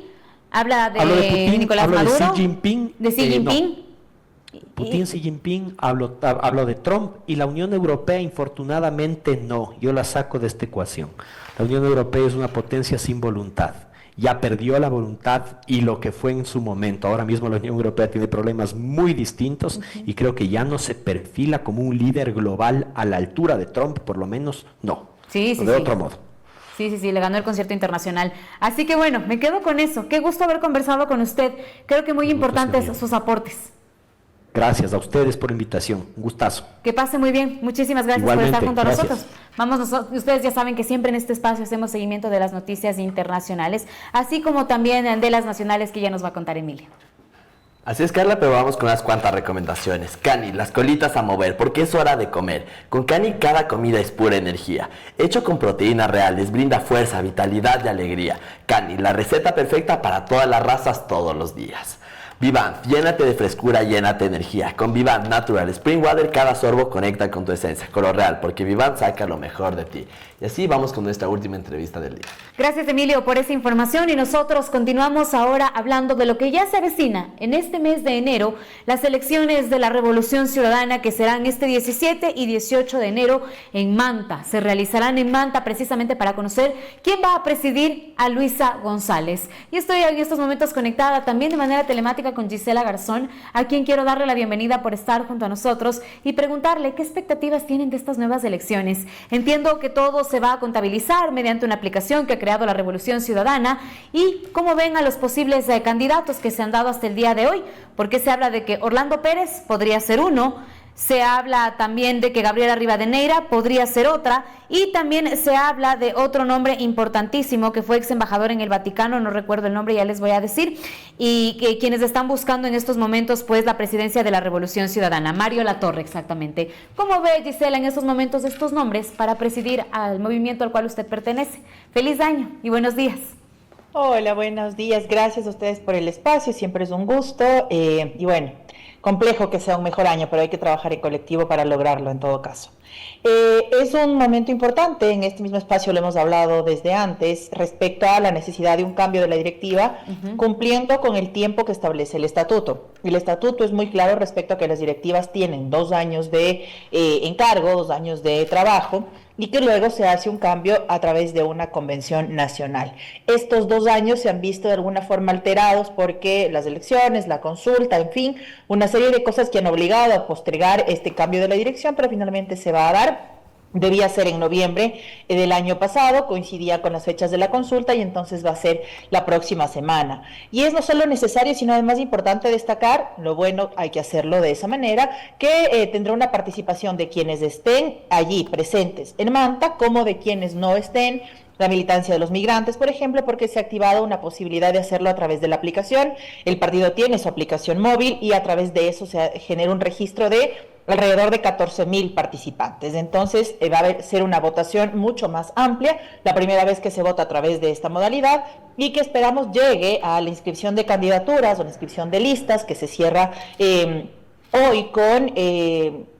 ¿Habla de Nicolás Maduro? ¿De Xi Jinping? ¿De Xi Jinping? No. Putin, Xi Jinping, hablo de Trump, y la Unión Europea infortunadamente no. Yo la saco de esta ecuación. La Unión Europea es una potencia sin voluntad. Ya perdió la voluntad y lo que fue en su momento. Ahora mismo la Unión Europea tiene problemas muy distintos y creo que ya no se perfila como un líder global a la altura de Trump, por lo menos no. De otro modo. Sí, le ganó el concierto internacional. Así que bueno, me quedo con eso. Qué gusto haber conversado con usted. Creo que muy importantes sus aportes. Gracias a ustedes por la invitación. Un gustazo. Que pase muy bien. Muchísimas gracias Igualmente, por estar junto a gracias. nosotros. Ustedes ya saben que siempre en este espacio hacemos seguimiento de las noticias internacionales, así como también de las nacionales que ya nos va a contar Emilia. Así es, Carla, pero vamos con unas cuantas recomendaciones. Cani, las colitas a mover, porque es hora de comer. Con Cani cada comida es pura energía. Hecho con proteínas reales, brinda fuerza, vitalidad y alegría. Cani, la receta perfecta para todas las razas todos los días. Vivant, llénate de frescura, llénate de energía. Con Vivant Natural Spring Water, cada sorbo conecta con tu esencia. Color real, porque Vivant saca lo mejor de ti. Y así vamos con nuestra última entrevista del día. Gracias, Emilio, por esa información, y nosotros continuamos ahora hablando de lo que ya se avecina en este mes de enero, las elecciones de la Revolución Ciudadana, que serán este 17 y 18 de enero en Manta. Se realizarán en Manta precisamente para conocer quién va a presidir a Luisa González. Y estoy en estos momentos conectada también de manera telemática con Gisela Garzón, a quien quiero darle la bienvenida por estar junto a nosotros y preguntarle qué expectativas tienen de estas nuevas elecciones. Entiendo que todo se va a contabilizar mediante una aplicación que ha creado la Revolución Ciudadana, y cómo ven a los posibles candidatos que se han dado hasta el día de hoy, porque se habla de que Orlando Pérez podría ser uno, se habla también de que Gabriela Rivadeneira podría ser otra, y también se habla de otro nombre importantísimo que fue ex embajador en el Vaticano, no recuerdo el nombre, ya les voy a decir, y que quienes están buscando en estos momentos pues la presidencia de la Revolución Ciudadana, Mario Latorre, exactamente. ¿Cómo ve, Gisela, en estos momentos estos nombres para presidir al movimiento al cual usted pertenece? Feliz año y buenos días. Hola, buenos días, gracias a ustedes por el espacio, siempre es un gusto, y bueno, complejo que sea un mejor año, pero hay que trabajar en colectivo para lograrlo en todo caso. Es un momento importante, en este mismo espacio lo hemos hablado desde antes, respecto a la necesidad de un cambio de la directiva, cumpliendo con el tiempo que establece el estatuto. El estatuto es muy claro respecto a que las directivas tienen 2 años de encargo, 2 años de trabajo, y que luego se hace un cambio a través de una convención nacional. Estos 2 años se han visto de alguna forma alterados porque las elecciones, la consulta, en fin, una serie de cosas que han obligado a postergar este cambio de la dirección, pero finalmente se va a dar. Debía ser en noviembre del año pasado, coincidía con las fechas de la consulta, y entonces va a ser la próxima semana. Y es no solo necesario, sino además importante destacar, lo bueno hay que hacerlo de esa manera, que tendrá una participación de quienes estén allí presentes en Manta, como de quienes no estén, la militancia de los migrantes, por ejemplo, porque se ha activado una posibilidad de hacerlo a través de la aplicación. El partido tiene su aplicación móvil y a través de eso se genera un registro de alrededor de 14,000 participantes. Entonces va a ser una votación mucho más amplia, la primera vez que se vota a través de esta modalidad, y que esperamos llegue a la inscripción de candidaturas o la inscripción de listas, que se cierra hoy con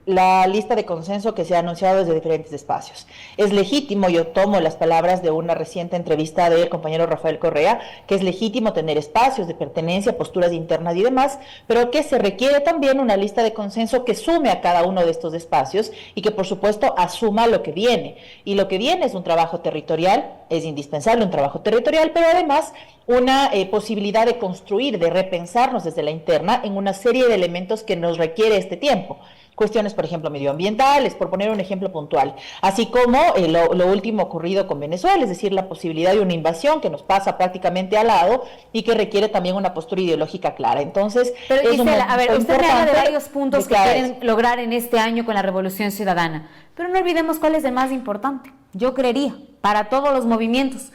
la lista de consenso que se ha anunciado desde diferentes espacios. Es legítimo, yo tomo las palabras de una reciente entrevista del compañero Rafael Correa, que es legítimo tener espacios de pertenencia, posturas internas y demás, pero que se requiere también una lista de consenso que sume a cada uno de estos espacios y que por supuesto asuma lo que viene. Y lo que viene es un trabajo territorial, es indispensable un trabajo territorial, pero además una posibilidad de construir, de repensarnos desde la interna en una serie de elementos que nos requiere este tiempo. Cuestiones, por ejemplo, medioambientales, por poner un ejemplo puntual, así como lo último ocurrido con Venezuela, es decir, la posibilidad de una invasión que nos pasa prácticamente al lado y que requiere también una postura ideológica clara. Entonces, pero Gisela, a ver, usted me habla de varios puntos que quieren lograr en este año con la Revolución Ciudadana, pero no olvidemos cuál es el más importante, yo creería, para todos los movimientos,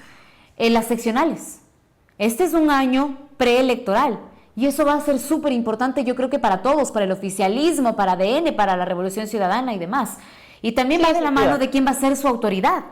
las seccionales. Este es un año preelectoral. Y eso va a ser súper importante, yo creo que para todos, para el oficialismo, para ADN, para la Revolución Ciudadana y demás. Y también va de la mano de quién va a ser su autoridad.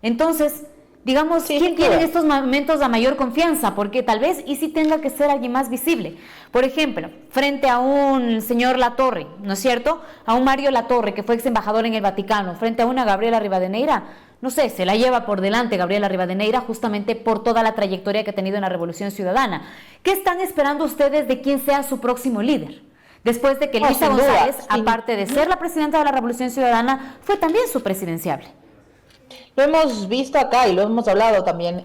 Entonces, digamos, ¿quién tiene en estos momentos la mayor confianza? Porque tal vez, y si tenga que ser alguien más visible. Por ejemplo, frente a un señor Latorre, ¿no es cierto? A un Mario Latorre, que fue ex embajador en el Vaticano, frente a una Gabriela Rivadeneira, no sé, se la lleva por delante Gabriela Rivadeneira justamente por toda la trayectoria que ha tenido en la Revolución Ciudadana. ¿Qué están esperando ustedes de quién sea su próximo líder? Después de que Luisa González, aparte de ser la presidenta de la Revolución Ciudadana, fue también su presidenciable. Lo hemos visto acá y lo hemos hablado también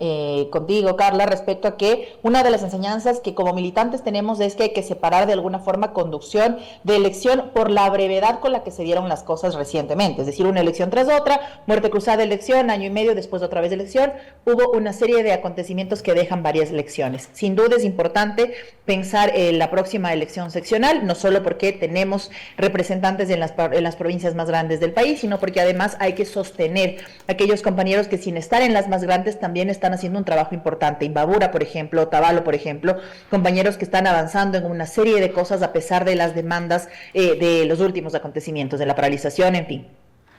contigo, Carla, respecto a que una de las enseñanzas que como militantes tenemos es que hay que separar de alguna forma conducción de elección por la brevedad con la que se dieron las cosas recientemente, es decir, una elección tras otra, muerte cruzada, elección, año y medio después otra vez elección, hubo una serie de acontecimientos que dejan varias lecciones. Sin duda es importante pensar en la próxima elección seccional, no solo porque tenemos representantes en las provincias más grandes del país, sino porque además hay que sostener aquellos compañeros que sin estar en las más grandes también están haciendo un trabajo importante. Imbabura, por ejemplo, Otavalo, por ejemplo, compañeros que están avanzando en una serie de cosas a pesar de las demandas de los últimos acontecimientos, de la paralización, en fin.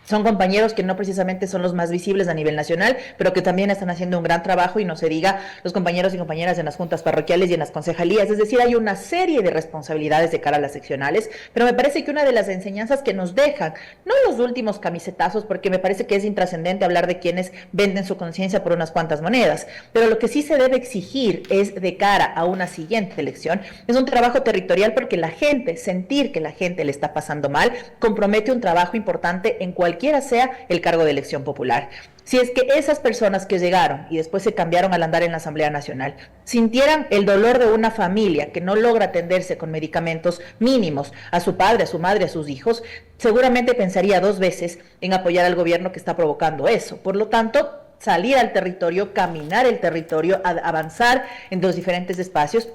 Son compañeros que no precisamente son los más visibles a nivel nacional, pero que también están haciendo un gran trabajo, y no se diga los compañeros y compañeras en las juntas parroquiales y en las concejalías. Es decir, hay una serie de responsabilidades de cara a las seccionales, pero me parece que una de las enseñanzas que nos dejan, no los últimos camisetazos, porque me parece que es intrascendente hablar de quienes venden su conciencia por unas cuantas monedas, pero lo que sí se debe exigir es, de cara a una siguiente elección, es un trabajo territorial, porque la gente, sentir que la gente le está pasando mal, compromete un trabajo importante en cualquiera sea el cargo de elección popular. Si es que esas personas que llegaron y después se cambiaron al andar en la Asamblea Nacional sintieran el dolor de una familia que no logra atenderse con medicamentos mínimos a su padre, a su madre, a sus hijos, seguramente pensaría dos veces en apoyar al gobierno que está provocando eso. Por lo tanto, salir al territorio, caminar el territorio, avanzar en los diferentes espacios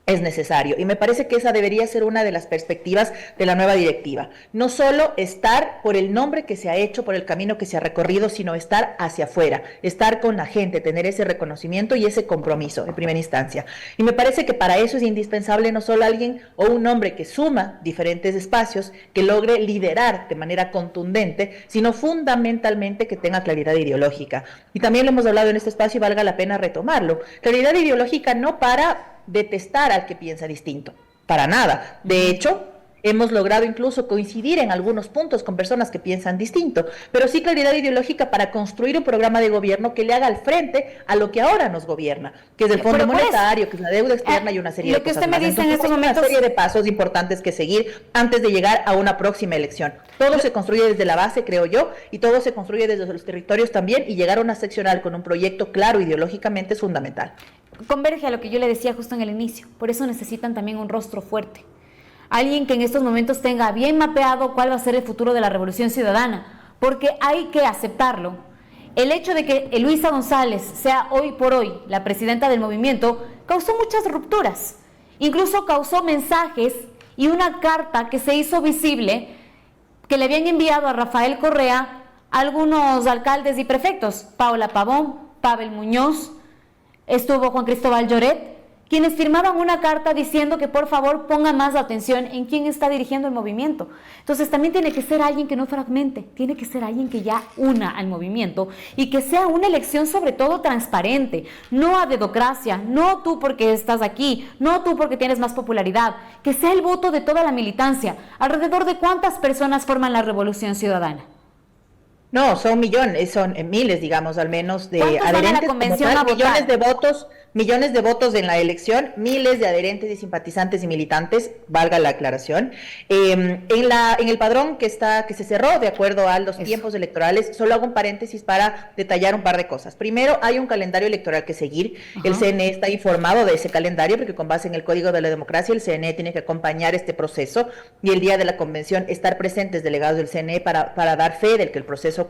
es necesario, y me parece que esa debería ser una de las perspectivas de la nueva directiva. No solo estar por el nombre que se ha hecho, por el camino que se ha recorrido, sino estar hacia afuera, estar con la gente, tener ese reconocimiento y ese compromiso en primera instancia. Y me parece que para eso es indispensable no solo alguien o un hombre que suma diferentes espacios, que logre liderar de manera contundente, sino fundamentalmente que tenga claridad ideológica. Y también lo hemos hablado en este espacio y valga la pena retomarlo. Claridad ideológica no para detestar al que piensa distinto, para nada. De hecho, hemos logrado incluso coincidir en algunos puntos con personas que piensan distinto, pero sí claridad ideológica para construir un programa de gobierno que le haga al frente a lo que ahora nos gobierna, que es el Fondo Monetario, que es la deuda externa y una serie de cosas más. Lo que usted me dice en estos momentos, una serie de pasos importantes que seguir antes de llegar a una próxima elección. Todo se construye desde la base, creo yo, y todo se construye desde los territorios también, y llegar a una seccional con un proyecto claro ideológicamente es fundamental. Converge a lo que yo le decía justo en el inicio, por eso necesitan también un rostro fuerte. Alguien que en estos momentos tenga bien mapeado cuál va a ser el futuro de la Revolución Ciudadana, porque hay que aceptarlo. El hecho de que Luisa González sea hoy por hoy la presidenta del movimiento causó muchas rupturas, incluso causó mensajes y una carta que se hizo visible que le habían enviado a Rafael Correa algunos alcaldes y prefectos, Paula Pavón, Pavel Muñoz, estuvo Juan Cristóbal Lloret, quienes firmaban una carta diciendo que por favor ponga más atención en quién está dirigiendo el movimiento. Entonces también tiene que ser alguien que no fragmente, tiene que ser alguien que ya una al movimiento y que sea una elección sobre todo transparente, no a dedocracia, no tú porque estás aquí, no tú porque tienes más popularidad, que sea el voto de toda la militancia. ¿Alrededor de cuántas personas forman la Revolución Ciudadana? No, son millones, son miles, digamos, al menos de adherentes. ¿Cuántos van a la convención a votar? Millones de votos en la elección, miles de adherentes y simpatizantes y militantes, valga la aclaración. En el padrón que se cerró de acuerdo a los tiempos electorales, solo hago un paréntesis para detallar un par de cosas. Primero, hay un calendario electoral que seguir. El CNE está informado de ese calendario porque con base en el Código de la Democracia, el CNE tiene que acompañar este proceso y el día de la convención estar presentes delegados del CNE para dar fe del que el proceso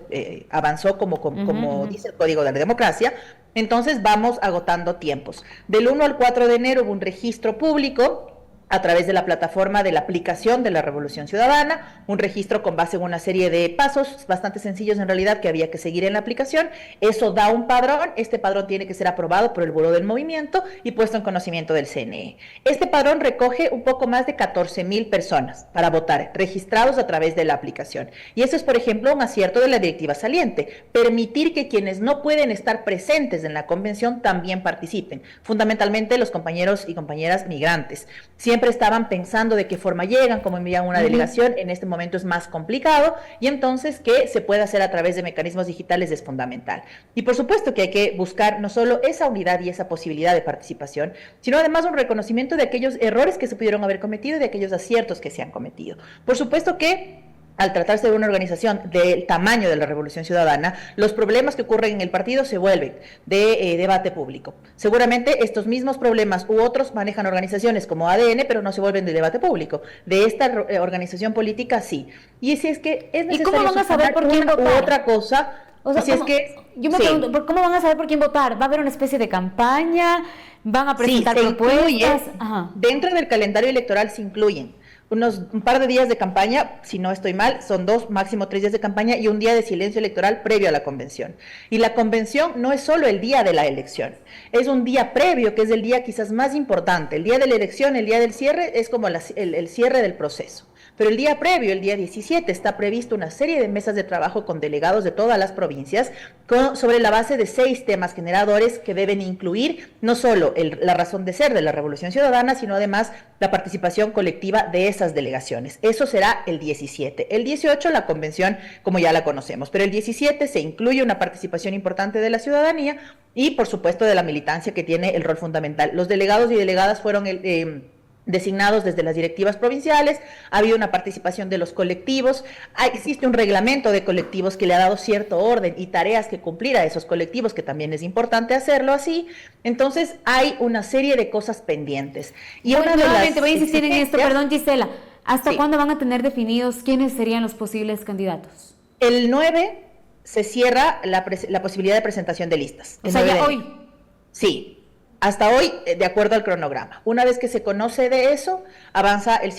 avanzó como dice el Código de la Democracia. Entonces vamos agotando tiempos. Del 1 al 4 de enero hubo un registro público a través de la plataforma de la aplicación de la Revolución Ciudadana, un registro con base en una serie de pasos bastante sencillos en realidad que había que seguir en la aplicación. Eso da un padrón, este padrón tiene que ser aprobado por el Buró del Movimiento y puesto en conocimiento del CNE. Este padrón recoge un poco más de 14,000 personas para votar, registrados a través de la aplicación. Y eso es, por ejemplo, un acierto de la directiva saliente, permitir que quienes no pueden estar presentes en la convención también participen, fundamentalmente los compañeros y compañeras migrantes. Siempre estaban pensando de qué forma llegan, cómo envían una delegación, en este momento es más complicado, y entonces que se pueda hacer a través de mecanismos digitales es fundamental. Y por supuesto que hay que buscar no solo esa unidad y esa posibilidad de participación, sino además un reconocimiento de aquellos errores que se pudieron haber cometido y de aquellos aciertos que se han cometido. Por supuesto que al tratarse de una organización del tamaño de la Revolución Ciudadana, los problemas que ocurren en el partido se vuelven de debate público. Seguramente estos mismos problemas u otros manejan organizaciones como ADN, pero no se vuelven de debate público. De esta organización política, sí. Y si es que es necesario... ¿Y cómo van a saber por quién votar? U otra cosa... O sea, si es que, yo me pregunto, ¿cómo van a saber por quién votar? ¿Va a haber una especie de campaña? ¿Van a presentar propuestas? Dentro del calendario electoral se incluyen un par de días de campaña, si no estoy mal, son 2, máximo 3 días de campaña y un día de silencio electoral previo a la convención. Y la convención no es solo el día de la elección, es un día previo, que es el día quizás más importante. El día de la elección, el día del cierre, es como el cierre del proceso. Pero el día previo, el día 17, está previsto una serie de mesas de trabajo con delegados de todas las provincias sobre la base de 6 temas generadores que deben incluir no solo la razón de ser de la Revolución Ciudadana, sino además la participación colectiva de esas delegaciones. Eso será el 17. El 18, la convención, como ya la conocemos, pero el 17 se incluye una participación importante de la ciudadanía y, por supuesto, de la militancia, que tiene el rol fundamental. Los delegados y delegadas fueron designados desde las directivas provinciales, ha habido una participación de los colectivos, existe un reglamento de colectivos que le ha dado cierto orden y tareas que cumplir a esos colectivos, que también es importante hacerlo así. Entonces hay una serie de cosas pendientes. Y nuevamente voy a insistir en esto, perdón, Gisela, ¿hasta cuándo van a tener definidos quiénes serían los posibles candidatos? El 9 se cierra la posibilidad de presentación de listas. O sea, ya hoy. Sí. Hasta hoy, de acuerdo al cronograma. Una vez que se conoce de eso, avanza los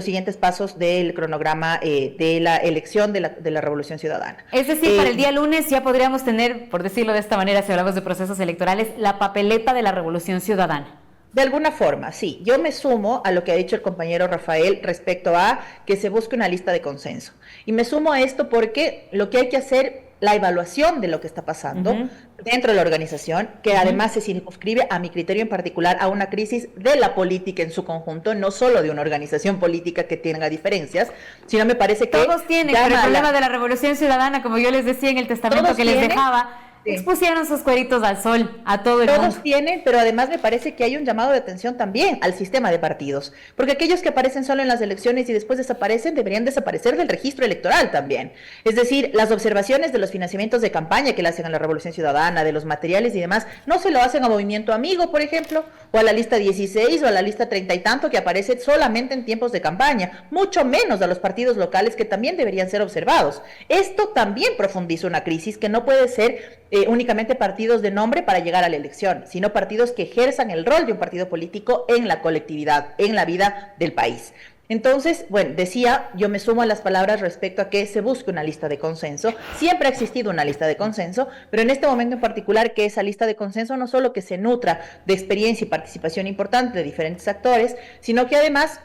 siguientes pasos del cronograma de la elección de la Revolución Ciudadana. Es decir, para el día lunes ya podríamos tener, por decirlo de esta manera, si hablamos de procesos electorales, la papeleta de la Revolución Ciudadana. De alguna forma, sí. Yo me sumo a lo que ha dicho el compañero Rafael respecto a que se busque una lista de consenso. Y me sumo a esto porque lo que hay que hacer, la evaluación de lo que está pasando dentro de la organización, que además se circunscribe, a mi criterio en particular, a una crisis de la política en su conjunto, no solo de una organización política que tenga diferencias, sino me parece que... Todos tienen, pero el problema de la Revolución Ciudadana, como yo les decía en el testamento que les dejaba, expusieron sus cueritos al sol, a todo el mundo. Todos tienen, pero además me parece que hay un llamado de atención también al sistema de partidos, porque aquellos que aparecen solo en las elecciones y después desaparecen, deberían desaparecer del registro electoral también. Es decir, las observaciones de los financiamientos de campaña que le hacen a la Revolución Ciudadana, de los materiales y demás, no se lo hacen a Movimiento Amigo, por ejemplo, o a la lista 16 o a la lista 30 y tanto, que aparece solamente en tiempos de campaña, mucho menos a los partidos locales, que también deberían ser observados. Esto también profundiza una crisis que no puede ser únicamente partidos de nombre para llegar a la elección, sino partidos que ejerzan el rol de un partido político en la colectividad, en la vida del país. Entonces, bueno, decía, yo me sumo a las palabras respecto a que se busque una lista de consenso. Siempre ha existido una lista de consenso, pero en este momento en particular, que esa lista de consenso no solo que se nutra de experiencia y participación importante de diferentes actores, sino que además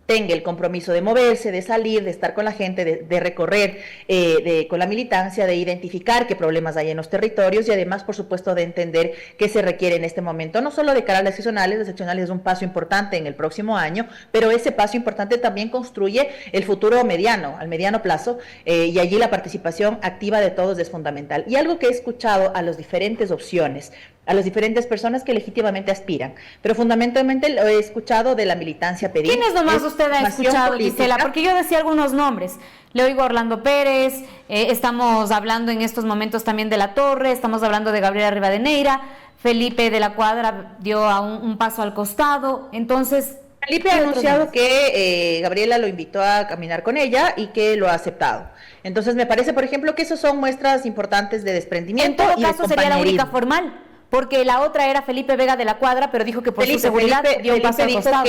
tenga el compromiso de moverse, de salir, de estar con la gente, de recorrer con la militancia, de identificar qué problemas hay en los territorios y además, por supuesto, de entender qué se requiere en este momento, no solo de cara a las seccionales es un paso importante en el próximo año, pero ese paso importante también construye el futuro al mediano plazo, y allí la participación activa de todos es fundamental. Y algo que he escuchado a las diferentes opciones, a las diferentes personas que legítimamente aspiran, pero fundamentalmente lo he escuchado de la militancia pedir. ¿Quiénes nomás usted ha escuchado, Gisela? Porque yo decía algunos nombres. Le oigo a Orlando Pérez, estamos hablando en estos momentos también de La Torre, estamos hablando de Gabriela Rivadeneira, Felipe de la Cuadra dio a un paso al costado, entonces... Felipe ha anunciado que Gabriela lo invitó a caminar con ella y que lo ha aceptado. Entonces me parece, por ejemplo, que esas son muestras importantes de desprendimiento. En todo caso sería la única formal, porque la otra era Felipe Vega de la Cuadra, pero dijo que por su seguridad dio un paso al costado.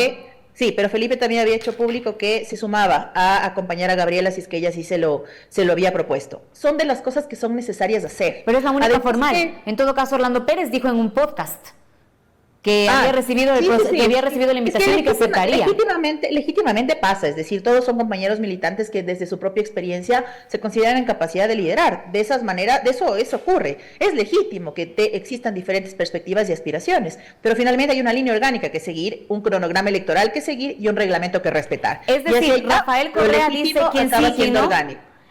Sí, pero Felipe también había hecho público que se sumaba a acompañar a Gabriela si es que ella sí se lo había propuesto. Son de las cosas que son necesarias hacer. Pero es la única formal. En todo caso, Orlando Pérez dijo en un podcast que había recibido que había recibido la invitación y que aceptaría. Legítimamente pasa, es decir, todos son compañeros militantes que desde su propia experiencia se consideran en capacidad de liderar. De esas maneras, eso ocurre. Es legítimo que existan diferentes perspectivas y aspiraciones, pero finalmente hay una línea orgánica que seguir, un cronograma electoral que seguir y un reglamento que respetar. Es decir, Rafael Correa dice quién sí, quién no.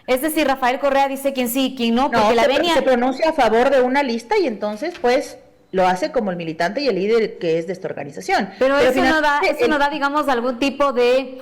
Es decir, Rafael Correa dice quién sí, quién no, porque la venia se pronuncia a favor de una lista y entonces, pues, lo hace como el militante y el líder que es de esta organización. Pero eso no da, digamos, algún tipo de,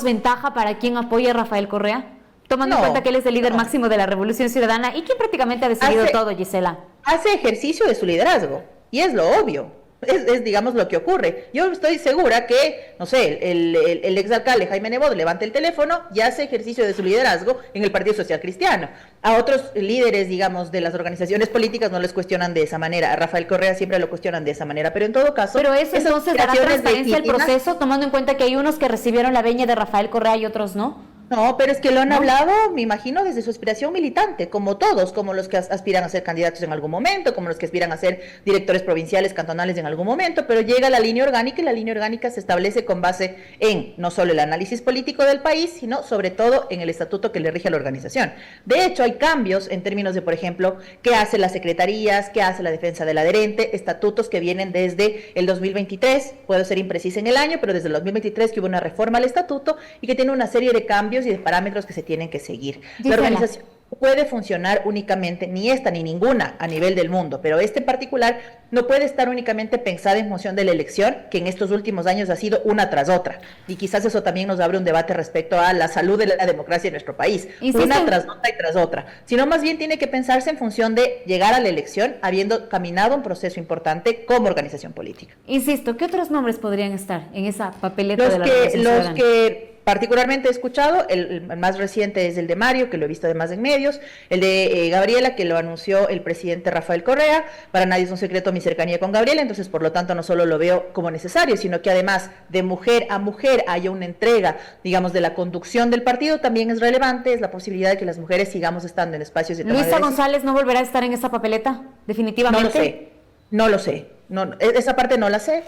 ventaja para quien apoya a Rafael Correa. tomando en cuenta que él es el líder máximo de la Revolución Ciudadana y quien prácticamente ha decidido todo, Gisela. Hace ejercicio de su liderazgo, y es lo obvio. Es, digamos, lo que ocurre. Yo estoy segura que, no sé, el exalcalde Jaime Nebot levanta el teléfono y hace ejercicio de su liderazgo en el Partido Social Cristiano. A otros líderes, digamos, de las organizaciones políticas no les cuestionan de esa manera. A Rafael Correa siempre lo cuestionan de esa manera. Pero en todo caso... Pero eso entonces dará transparencia al proceso, tomando en cuenta que hay unos que recibieron la veña de Rafael Correa y otros no. No, pero es que lo han hablado, me imagino, desde su aspiración militante, como todos, como los que aspiran a ser candidatos en algún momento, como los que aspiran a ser directores provinciales, cantonales en algún momento, pero llega la línea orgánica y la línea orgánica se establece con base en no solo el análisis político del país, sino sobre todo en el estatuto que le rige a la organización. De hecho, hay cambios en términos de, por ejemplo, qué hacen las secretarías, qué hace la defensa del adherente, estatutos que vienen desde el 2023, puedo ser imprecisa en el año, pero desde el 2023 que hubo una reforma al estatuto y que tiene una serie de cambios y de parámetros que se tienen que seguir. La organización puede funcionar únicamente, ni esta ni ninguna a nivel del mundo, pero este en particular no puede estar únicamente pensada en función de la elección, que en estos últimos años ha sido una tras otra, y quizás eso también nos abre un debate respecto a la salud de la democracia en nuestro país, una tras otra y tras otra, sino más bien tiene que pensarse en función de llegar a la elección habiendo caminado un proceso importante como organización política. Insisto, ¿qué otros nombres podrían estar en esa papeleta de la Revolución Ciudadana? Los que particularmente he escuchado, el más reciente es el de Mario, que lo he visto además en medios, el de Gabriela, que lo anunció el presidente Rafael Correa. Para nadie es un secreto mi cercanía con Gabriela, entonces por lo tanto no solo lo veo como necesario, sino que además de mujer a mujer haya una entrega, digamos, de la conducción del partido, también es relevante, es la posibilidad de que las mujeres sigamos estando en espacios de toma de decisión. ¿Luisa González no volverá a estar en esa papeleta? Definitivamente. No lo sé. No, esa parte no la sé,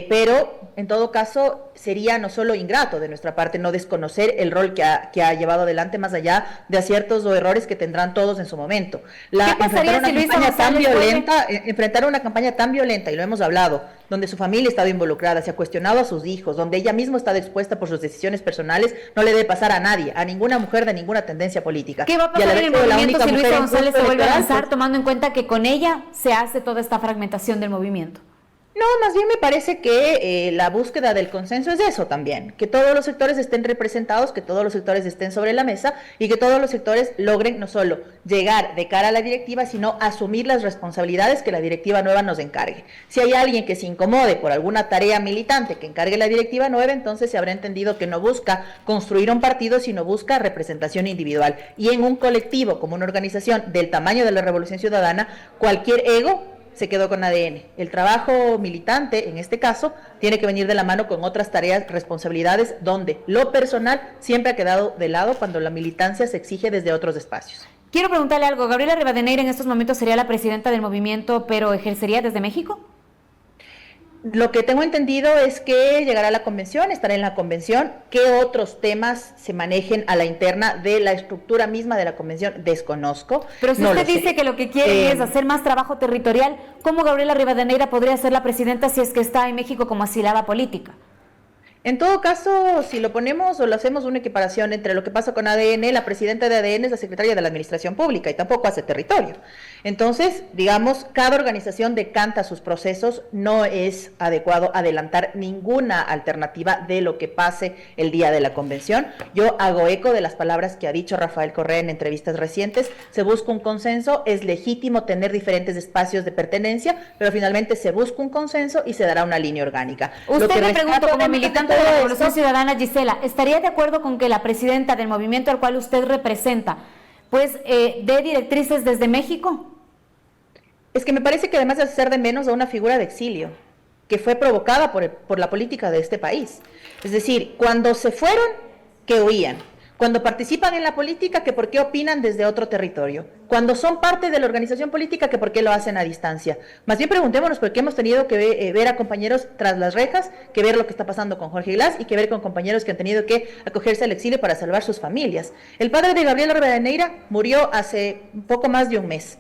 pero en todo caso sería no solo ingrato de nuestra parte no desconocer el rol que ha llevado adelante, más allá de aciertos o errores que tendrán todos en su momento. Enfrentar una campaña tan violenta, y lo hemos hablado, donde su familia ha estado involucrada, se ha cuestionado a sus hijos, donde ella misma ha estado expuesta por sus decisiones personales, no le debe pasar a nadie, a ninguna mujer de ninguna tendencia política. ¿Qué va a pasar en el movimiento si Luisa González se vuelve a lanzar, tomando en cuenta que con ella se hace toda esta fragmentación del movimiento? No, más bien me parece que la búsqueda del consenso es eso también, que todos los sectores estén representados, que todos los sectores estén sobre la mesa y que todos los sectores logren no solo llegar de cara a la directiva, sino asumir las responsabilidades que la directiva nueva nos encargue. Si hay alguien que se incomode por alguna tarea militante que encargue la directiva nueva, entonces se habrá entendido que no busca construir un partido, sino busca representación individual. Y en un colectivo, como una organización del tamaño de la Revolución Ciudadana, cualquier ego se quedó con ADN. El trabajo militante, en este caso, tiene que venir de la mano con otras tareas, responsabilidades, donde lo personal siempre ha quedado de lado cuando la militancia se exige desde otros espacios. Quiero preguntarle algo. ¿Gabriela Rivadeneira en estos momentos sería la presidenta del movimiento, pero ejercería desde México? Lo que tengo entendido es que llegará a la convención, estará en la convención. ¿Qué otros temas se manejen a la interna de la estructura misma de la convención? Desconozco. Pero si usted dice que lo que quiere es hacer más trabajo territorial, ¿cómo Gabriela Rivadeneira podría ser la presidenta si es que está en México como asilada política? En todo caso, si lo ponemos o lo hacemos una equiparación entre lo que pasa con ADN, la presidenta de ADN es la secretaria de la Administración Pública y tampoco hace territorio. Entonces, digamos, cada organización decanta sus procesos, no es adecuado adelantar ninguna alternativa de lo que pase el día de la convención. Yo hago eco de las palabras que ha dicho Rafael Correa en entrevistas recientes, se busca un consenso, es legítimo tener diferentes espacios de pertenencia, pero finalmente se busca un consenso y se dará una línea orgánica. Usted me pregunta como militante de la Revolución Ciudadana, Gisela, ¿estaría de acuerdo con que la presidenta del movimiento al cual usted representa, pues, dé directrices desde México? Es que me parece que además de hacer de menos a una figura de exilio, que fue provocada por la política de este país. Es decir, cuando se fueron, que huían. Cuando participan en la política, que por qué opinan desde otro territorio. Cuando son parte de la organización política, que por qué lo hacen a distancia. Más bien preguntémonos por qué hemos tenido que ver a compañeros tras las rejas, que ver lo que está pasando con Jorge Glass y que ver con compañeros que han tenido que acogerse al exilio para salvar sus familias. El padre de Gabriela Rivadeneira murió hace un poco más de un mes.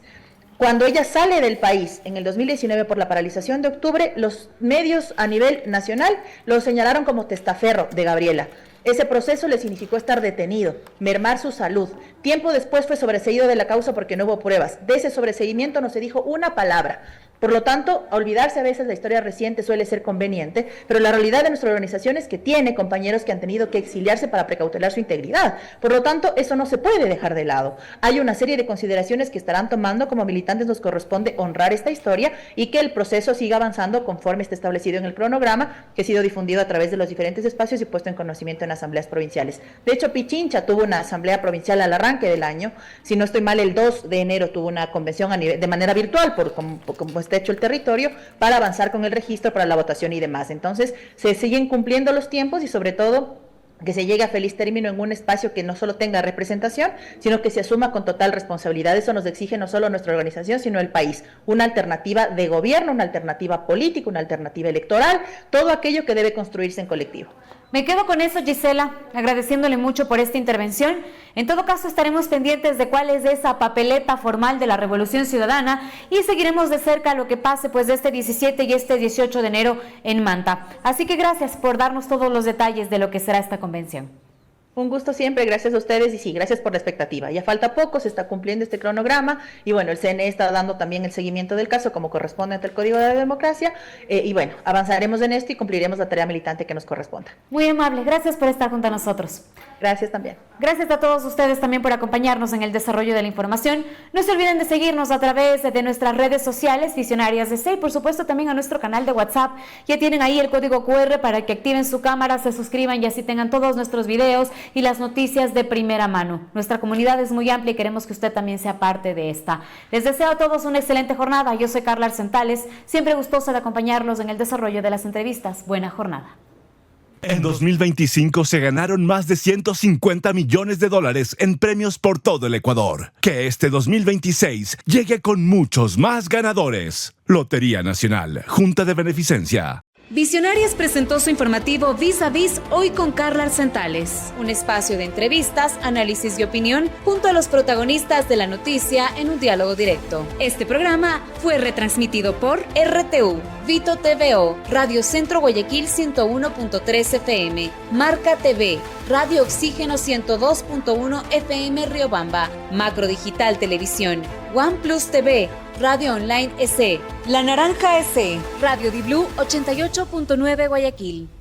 Cuando ella sale del país en el 2019 por la paralización de octubre, los medios a nivel nacional lo señalaron como testaferro de Gabriela. Ese proceso le significó estar detenido, mermar su salud. Tiempo después fue sobreseído de la causa porque no hubo pruebas. De ese sobreseimiento no se dijo una palabra. Por lo tanto, olvidarse a veces de la historia reciente suele ser conveniente, pero la realidad de nuestra organización es que tiene compañeros que han tenido que exiliarse para precautelar su integridad. Por lo tanto, eso no se puede dejar de lado. Hay una serie de consideraciones que estarán tomando. Como militantes nos corresponde honrar esta historia y que el proceso siga avanzando conforme está establecido en el cronograma, que ha sido difundido a través de los diferentes espacios y puesto en conocimiento en asambleas provinciales. De hecho, Pichincha tuvo una asamblea provincial al arranque del año. Si no estoy mal, el 2 de enero tuvo una convención de manera virtual, como está hecho el territorio, para avanzar con el registro para la votación y demás. Entonces, se siguen cumpliendo los tiempos y sobre todo que se llegue a feliz término en un espacio que no solo tenga representación, sino que se asuma con total responsabilidad. Eso nos exige no solo nuestra organización, sino el país. Una alternativa de gobierno, una alternativa política, una alternativa electoral, todo aquello que debe construirse en colectivo. Me quedo con eso, Gisela, agradeciéndole mucho por esta intervención. En todo caso, estaremos pendientes de cuál es esa papeleta formal de la Revolución Ciudadana y seguiremos de cerca lo que pase pues de este 17 y este 18 de enero en Manta. Así que gracias por darnos todos los detalles de lo que será esta convención. Un gusto siempre, gracias a ustedes y sí, gracias por la expectativa. Ya falta poco, se está cumpliendo este cronograma y bueno, el CNE está dando también el seguimiento del caso como corresponde ante el Código de la Democracia y bueno, avanzaremos en esto y cumpliremos la tarea militante que nos corresponda. Muy amable, gracias por estar junto a nosotros. Gracias también. Gracias a todos ustedes también por acompañarnos en el desarrollo de la información. No se olviden de seguirnos a través de nuestras redes sociales, Visionarias DC, y por supuesto también a nuestro canal de WhatsApp. Ya tienen ahí el código QR para que activen su cámara, se suscriban y así tengan todos nuestros videos y las noticias de primera mano. Nuestra comunidad es muy amplia y queremos que usted también sea parte de esta. Les deseo a todos una excelente jornada. Yo soy Carla Arcentales, siempre gustosa de acompañarlos en el desarrollo de las entrevistas. Buena jornada. En 2025 se ganaron más de 150 millones de dólares en premios por todo el Ecuador. Que este 2026 llegue con muchos más ganadores. Lotería Nacional, Junta de Beneficencia. Visionarias presentó su informativo Vis a Vis hoy con Carla Arcentales, un espacio de entrevistas, análisis y opinión junto a los protagonistas de la noticia en un diálogo directo. Este programa fue retransmitido por RTU, Vito TVO, Radio Centro Guayaquil 101.3 FM, Marca TV, Radio Oxígeno 102.1 FM Riobamba, Macro Digital Televisión, OnePlus TV, Radio Online SE, La Naranja SE, Radio Di Blue 88.9 Guayaquil.